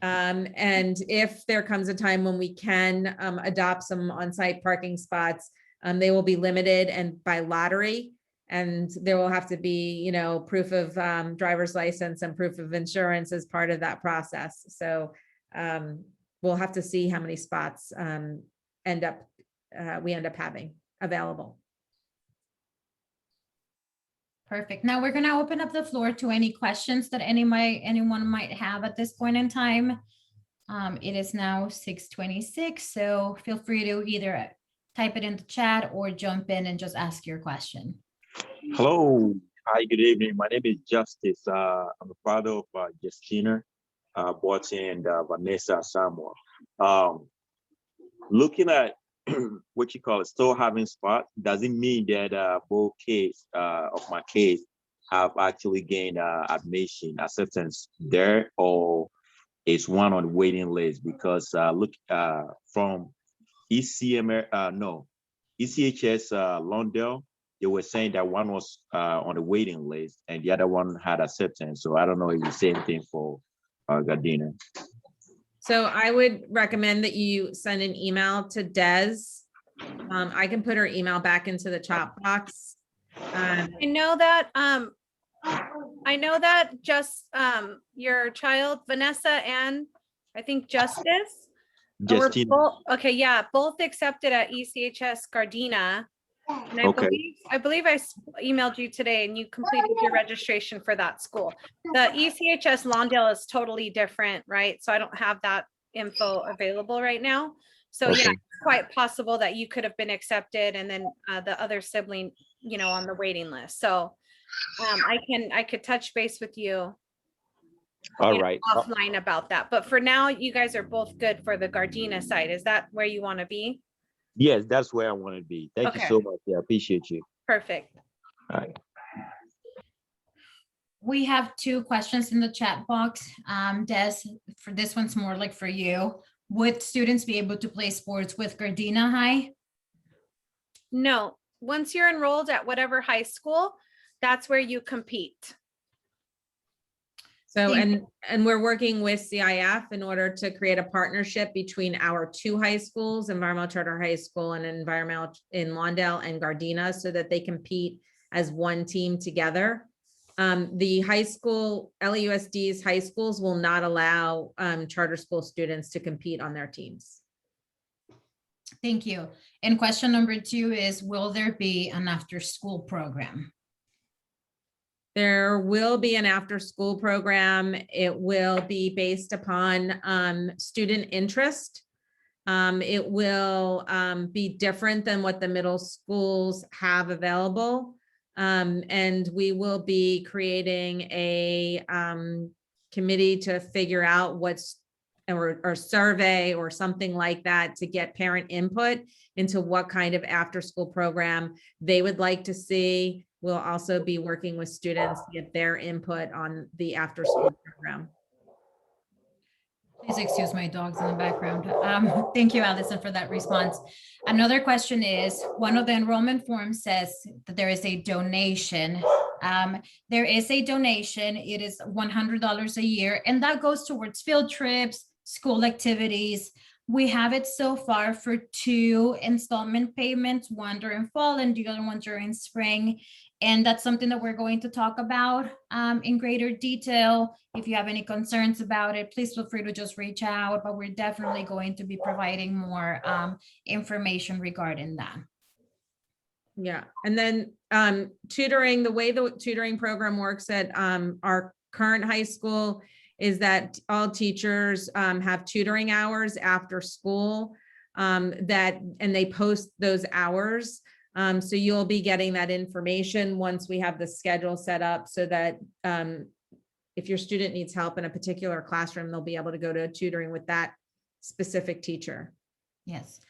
And if there comes a time when we can adopt some on-site parking spots, they will be limited and by lottery. And there will have to be, you know, proof of driver's license and proof of insurance as part of that process. So we'll have to see how many spots we end up having available. Perfect. Now we're going to open up the floor to any questions that anyone might have at this point in time. It is now 6:26, so feel free to either type it in the chat or jump in and just ask your question. Hello. Hi, good evening. My name is Justice. I'm the father of Justina Boateng and Vanessa Samuel. Looking at what you call it, still having spots, doesn't mean that both kids of my kids have actually gained admission acceptance there, or is one on the waiting list? Because look from ECHS Londell, they were saying that one was on the waiting list and the other one had acceptance. So I don't know if it's the same thing for Gardena. So I would recommend that you send an email to Des. I can put her email back into the chat box. I know that just your child, Vanessa, and I think Justice. Were Justina. both, okay, yeah, both accepted at ECHS-Gardena. And Okay. I believe I emailed you today and you completed your registration for that school. The ECHS Lawndale is totally different, right? So I don't have that info available right now. So yeah, Okay. it's quite possible that you could have been accepted and then the other sibling, you know, on the waiting list. So I could touch base with you. All right. Offline about that. But for now, you guys are both good for the Gardena side. Is that where you want to be? Yes, that's where I want to be. Thank you Okay. so much. Yeah, I appreciate you. Perfect. All right. We have 2 questions in the chat box. Des, for this one's more like for you. Would students be able to play sports with Gardena High? No, once you're enrolled at whatever high school, that's where you compete. So, Thank and we're working with CIF in order to create a partnership between our 2 high schools, Environmental Charter High School and Environmental in Lawndale and Gardena, so that they compete as one team together. The high school, LAUSD's high schools will not allow charter school students to compete on their teams. Thank you. And question number 2 is, will there be an after-school program? There will be an after-school program. It will be based upon student interest. It will be different than what the middle schools have available. And we will be creating a committee to figure out what's, or survey or something like that, to get parent input into what kind of after-school program they would like to see. We'll also be working with students to get their input on the after-school program. Please excuse my dogs in the background. Thank you, Allison, for that response. Another question is, one of the enrollment forms says that there is a donation. There is a donation. It is $100 a year, and that goes towards field trips, school activities. We have it so far for 2 installment payments, one during fall and the other one during spring. And that's something that we're going to talk about in greater detail. If you have any concerns about it, please feel free to just reach out, but we're definitely going to be providing more information regarding that. Yeah, and then tutoring, the way the tutoring program works at our current high school is that all teachers have tutoring hours after school. and they post those hours. So you'll be getting that information once we have the schedule set up, so that if your student needs help in a particular classroom, they'll be able to go to tutoring with that specific teacher. Yes.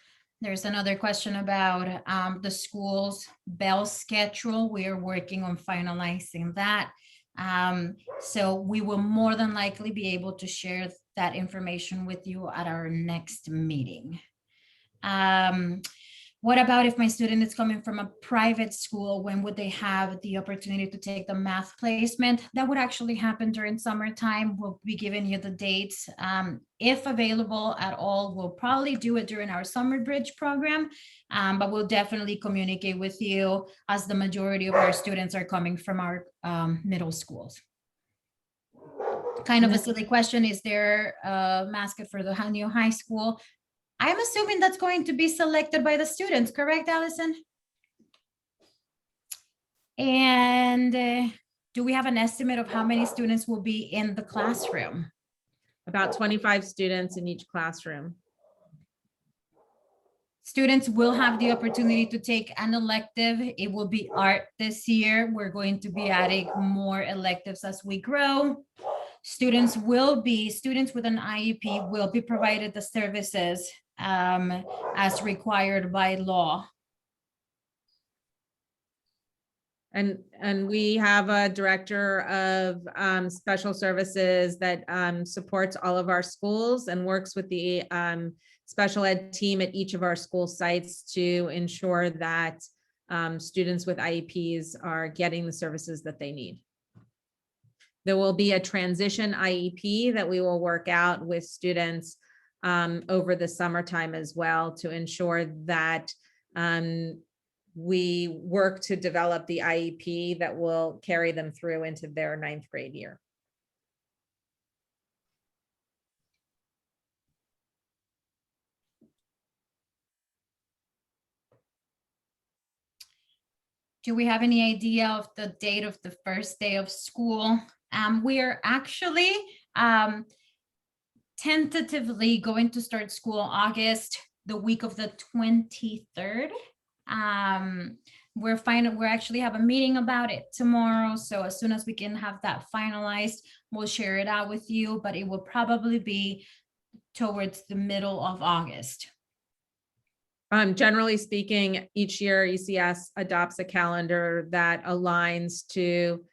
There's another question about the school's bell schedule. We are working on finalizing that. So we will more than likely be able to share that information with you at our next meeting. What about if my student is coming from a private school? When would they have the opportunity to take the math placement? That would actually happen during summertime. We'll be giving you the dates. If available at all, we'll probably do it during our summer bridge program, but we'll definitely communicate with you, as the majority of our students are coming from our middle schools. Kind of a silly question. Is there a mascot for the new high school? I'm assuming that's going to be selected by the students, correct, Allison? And do we have an estimate of how many students will be in the classroom? About 25 students in each classroom. Students will have the opportunity to take an elective. It will be art this year. We're going to be adding more electives as we grow. Students with an IEP will be provided the services as required by law. And we have a director of special services that supports all of our schools and works with the special ed team at each of our school sites to ensure that students with IEPs are getting the services that they need. There will be a transition IEP that we will work out with students over the summertime as well, to ensure that we work to develop the IEP that will carry them through into their 9th grade year. Do we have any idea of the date of the first day of school? We are actually tentatively going to start school August, the week of the 23rd. We're actually have a meeting about it tomorrow. So as soon as we can have that finalized, we'll share it out with you, but it will probably be towards the middle of August. Generally speaking, each year ECS adopts a calendar that aligns to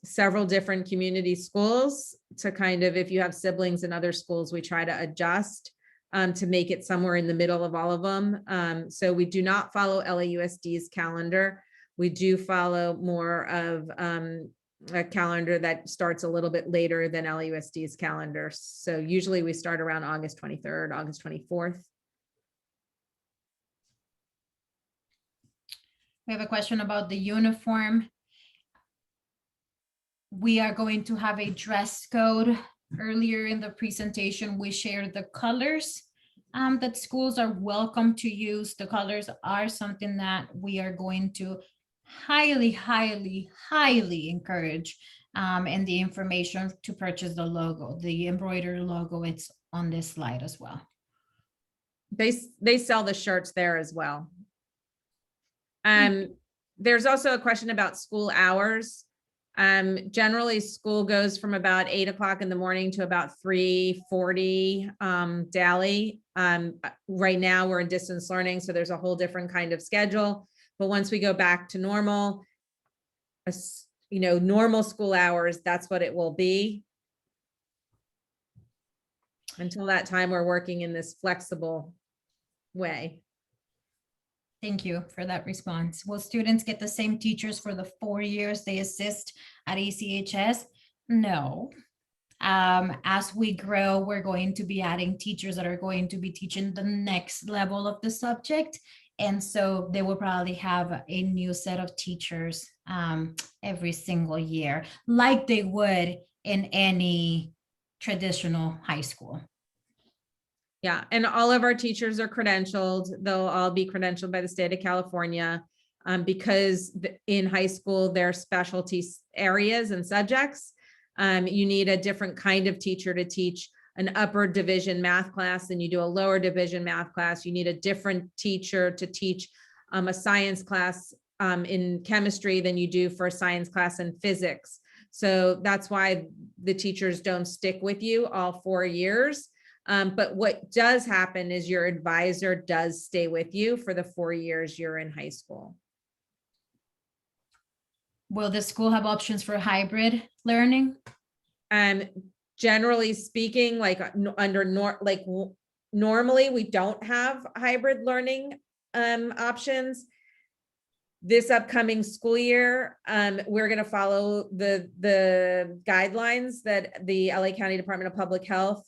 several different community schools, to kind of, if you have siblings in other schools, we try to adjust to make it somewhere in the middle of all of them. So we do not follow LAUSD's calendar. We do follow more of a calendar that starts a little bit later than LAUSD's calendar. So usually we start around August 23rd, August 24th. We have a question about the uniform. We are going to have a dress code. Earlier in the presentation, we shared the colors that schools are welcome to use. The colors are something that we are going to highly, highly, highly encourage, and the information to purchase the logo, the embroidered logo, it's on this slide as well. They sell the shirts there as well. There's also a question about school hours. Generally school goes from about 8 o'clock in the morning to about 3:40 daily. Right now we're in distance learning, so there's a whole different kind of schedule. But once we go back to normal, normal school hours, that's what it will be. Until that time, we're working in this flexible way. Thank you for that response. Will students get the same teachers for the 4 years they assist at ECHS? No. As we grow, we're going to be adding teachers that are going to be teaching the next level of the subject. And so they will probably have a new set of teachers every single year, like they would in any traditional high school. Yeah, and all of our teachers are credentialed. They'll all be credentialed by the state of California, because in high school, there are specialty areas and subjects. You need a different kind of teacher to teach an upper division math class than you do a lower division math class. You need a different teacher to teach a science class in chemistry than you do for a science class in physics. So that's why the teachers don't stick with you all 4 years. But what does happen is your advisor does stay with you for the 4 years you're in high school. Will the school have options for hybrid learning? Generally speaking, like normally we don't have hybrid learning options. This upcoming school year, we're going to follow the guidelines that the LA County Department of Public Health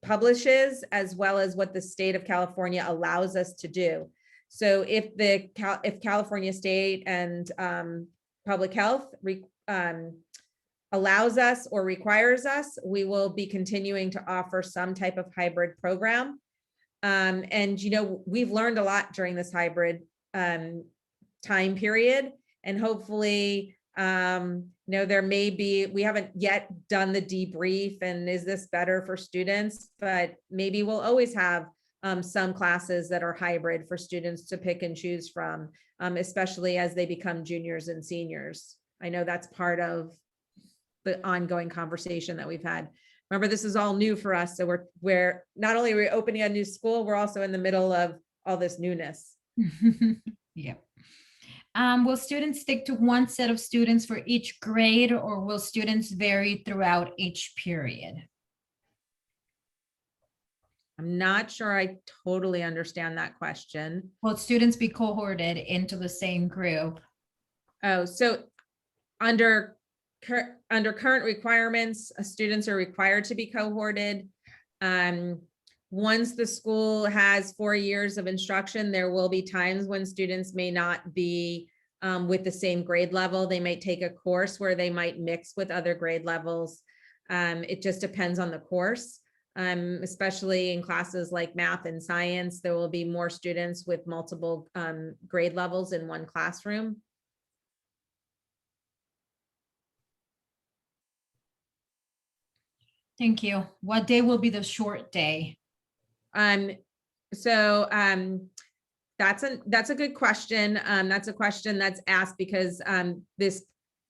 publishes, as well as what the state of California allows us to do. So if California State and Public Health allows us or requires us, we will be continuing to offer some type of hybrid program. And, you know, we've learned a lot during this hybrid time period, and hopefully, you know, there may be, we haven't yet done the debrief and is this better for students, but maybe we'll always have some classes that are hybrid for students to pick and choose from, especially as they become juniors and seniors. I know that's part of the ongoing conversation that we've had. Remember, this is all new for us. So we're not only are we opening a new school, we're also in the middle of all this newness. Yeah. Will students stick to one set of students for each grade, or will students vary throughout each period? I'm not sure I totally understand that question. Will students be cohorted into the same group? Oh, so under current requirements, students are required to be cohorted. Once the school has 4 years of instruction, there will be times when students may not be with the same grade level. They might take a course where they might mix with other grade levels. It just depends on the course. Especially in classes like math and science, there will be more students with multiple grade levels in one classroom. Thank you. What day will be the short day? So that's a good question. That's a question that's asked because the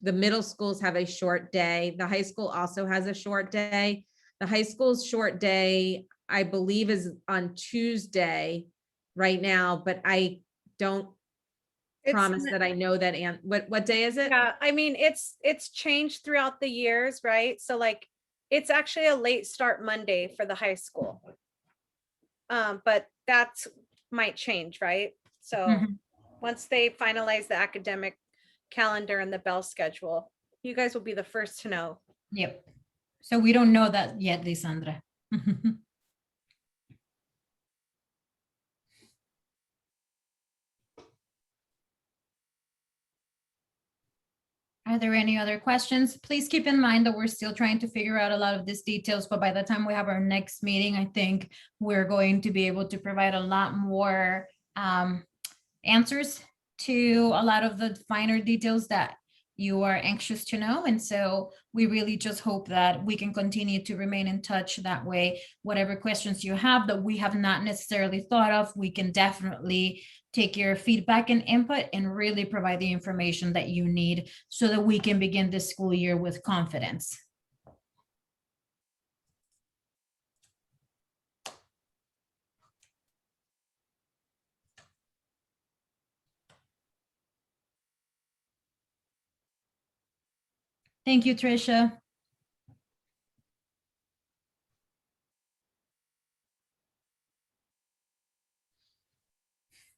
middle schools have a short day. The high school also has a short day. The high school's short day, I believe, is on Tuesday right now, but I don't promise that I know that. And what day is it? Yeah, I mean, it's changed throughout the years, right? So like, it's actually a late start Monday for the high school. But that's might change, right? So once they finalize the academic calendar and the bell schedule, you guys will be the first to know. Yep. So we don't know that yet, Lisandra. Are there any other questions? Please keep in mind that we're still trying to figure out a lot of these details, but by the time we have our next meeting, I think we're going to be able to provide a lot more answers to a lot of the finer details that you are anxious to know. And so we really just hope that we can continue to remain in touch. That way, whatever questions you have that we have not necessarily thought of, we can definitely take your feedback and input and really provide the information that you need so that we can begin this school year with confidence. Thank you, Tricia.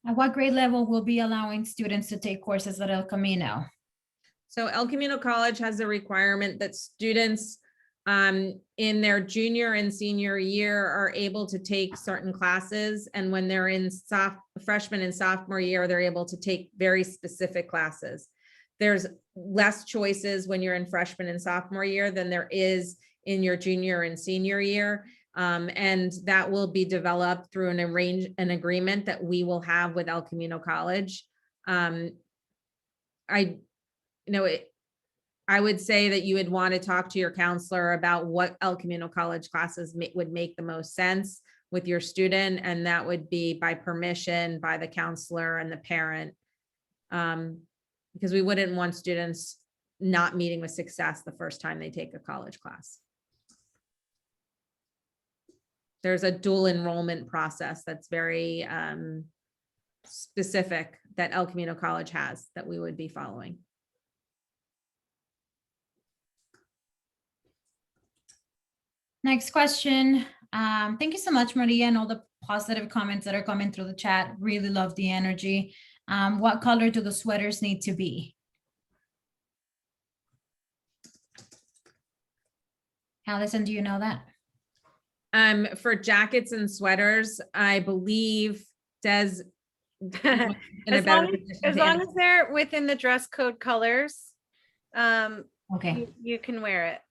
At what grade level will be allowing students to take courses at El Camino? So El Camino College has a requirement that students in their junior and senior year are able to take certain classes. And when they're in freshman and sophomore year, they're able to take very specific classes. There's less choices when you're in freshman and sophomore year than there is in your junior and senior year. And that will be developed through an agreement that we will have with El Camino College. I would say that you would want to talk to your counselor about what El Camino College classes would make the most sense with your student, and that would be by permission by the counselor and the parent. Because we wouldn't want students not meeting with success the first time they take a college class. There's a dual enrollment process that's very specific that El Camino College has that we would be following. Next question. Thank you so much, Maria, and all the positive comments that are coming through the chat. Really love the energy. What color do the sweaters need to be? Allison, do you know that? For jackets and sweaters, I believe Des in a As better long position as to long answer. as they're within the dress code colors, Okay. you can wear it.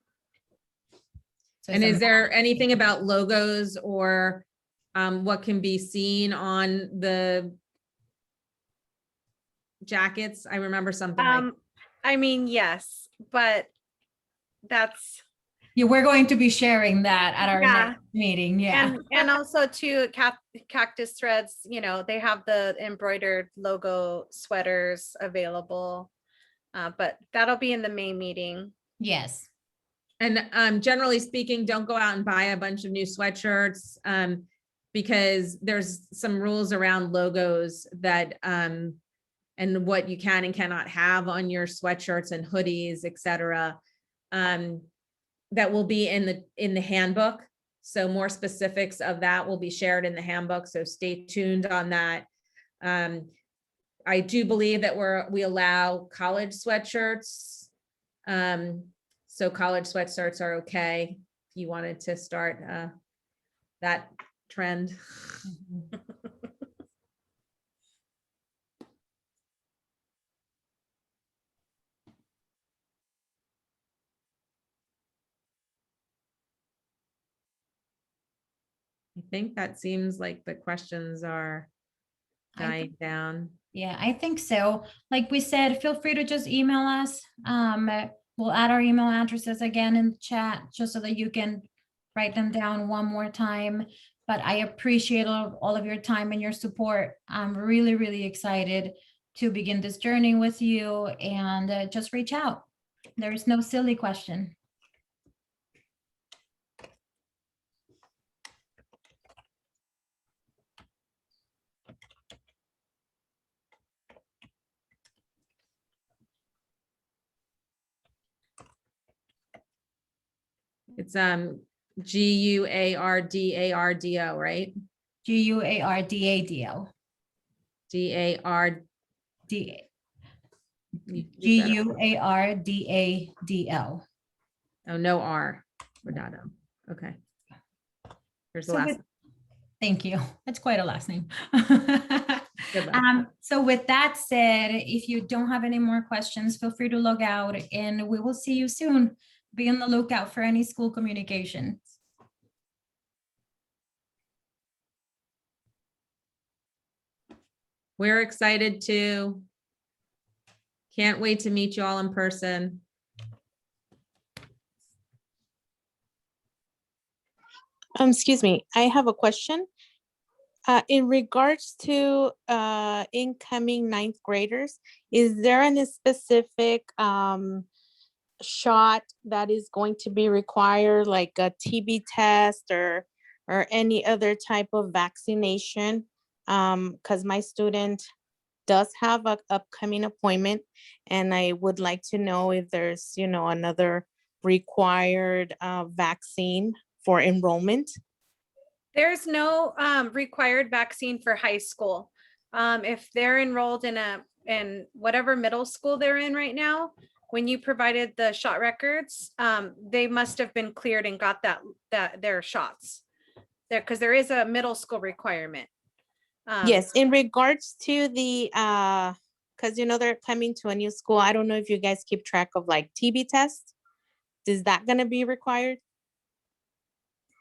So And it's is a- there anything about logos or what can be seen on the jackets? I remember something like, I mean, yes, but that's, Yeah, we're going to be sharing that at our Yeah. next meeting. Yeah. and also too, Cactus Threads, you know, they have the embroidered logo sweaters available. But that'll be in the May meeting. Yes. and generally speaking, don't go out and buy a bunch of new sweatshirts because there's some rules around logos that and what you can and cannot have on your sweatshirts and hoodies, etc. That will be in the handbook. So more specifics of that will be shared in the handbook. So stay tuned on that. I do believe that we allow college sweatshirts. So college sweatshirts are okay if you wanted to start that trend. I think that seems like the questions are dying down. Yeah, I think so. Like we said, feel free to just email us. We'll add our email addresses again in the chat just so that you can write them down one more time. But I appreciate all of your time and your support. I'm really, really excited to begin this journey with you, and just reach out. There is no silly question. It's Guardardo, right? Guardado. DAR. Guardadl. Oh, no R. Guardado. Okay. Here's the So last. with- Thank you. That's quite a last name. Good luck. So with that said, if you don't have any more questions, feel free to log out, and we will see you soon. Be on the lookout for any school communications. We're excited to. Can't wait to meet you all in person. Excuse me, I have a question. In regards to incoming ninth graders, is there any specific shot that is going to be required, like a TB test or any other type of vaccination? Because my student does have an upcoming appointment, and I would like to know if there's, another required vaccine for enrollment. There's no required vaccine for high school. If they're enrolled in whatever middle school they're in right now, when you provided the shot records, they must have been cleared and got their shots there, because there is a middle school requirement. Yes, in regards to the, because they're coming to a new school. I don't know if you guys keep track of like TB tests. Is that gonna be required?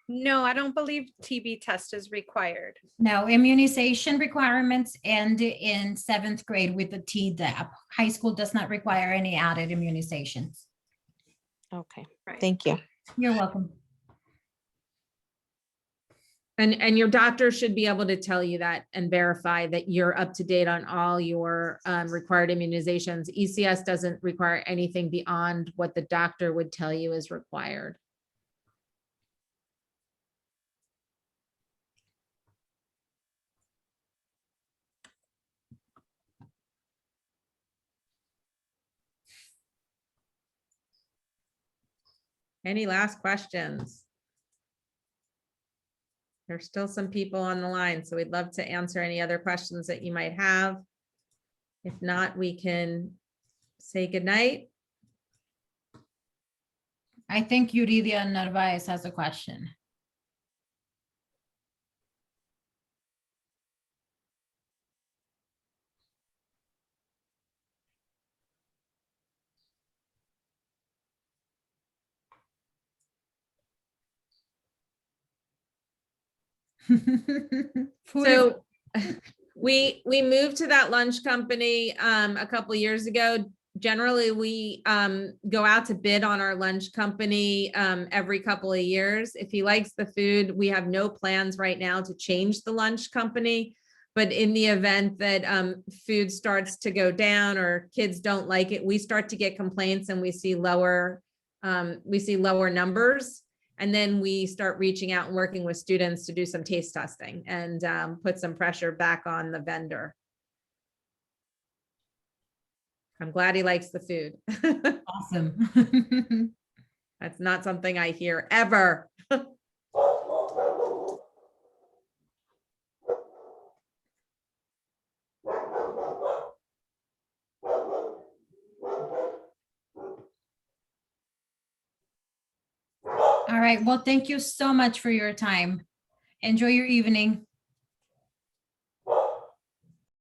No, I don't believe TB test is required. No, immunization requirements end in 7th grade with the Tdap. High school does not require any added immunizations. Okay, Right. thank you. You're welcome. And your doctor should be able to tell you that and verify that you're up to date on all your required immunizations. ECS doesn't require anything beyond what the doctor would tell you is required. Any last questions? There's still some people on the line, so we'd love to answer any other questions that you might have. If not, we can say goodnight. I think Yuridia Narvaez has a question. So we moved to that lunch company a couple years ago. Generally, we go out to bid on our lunch company every couple of years. If he likes the food, we have no plans right now to change the lunch company. But in the event that food starts to go down or kids don't like it, we start to get complaints and we see lower numbers. And then we start reaching out and working with students to do some taste testing and put some pressure back on the vendor. I'm glad he likes the food. Awesome. That's not something I hear ever. All right. Well, thank you so much for your time. Enjoy your evening.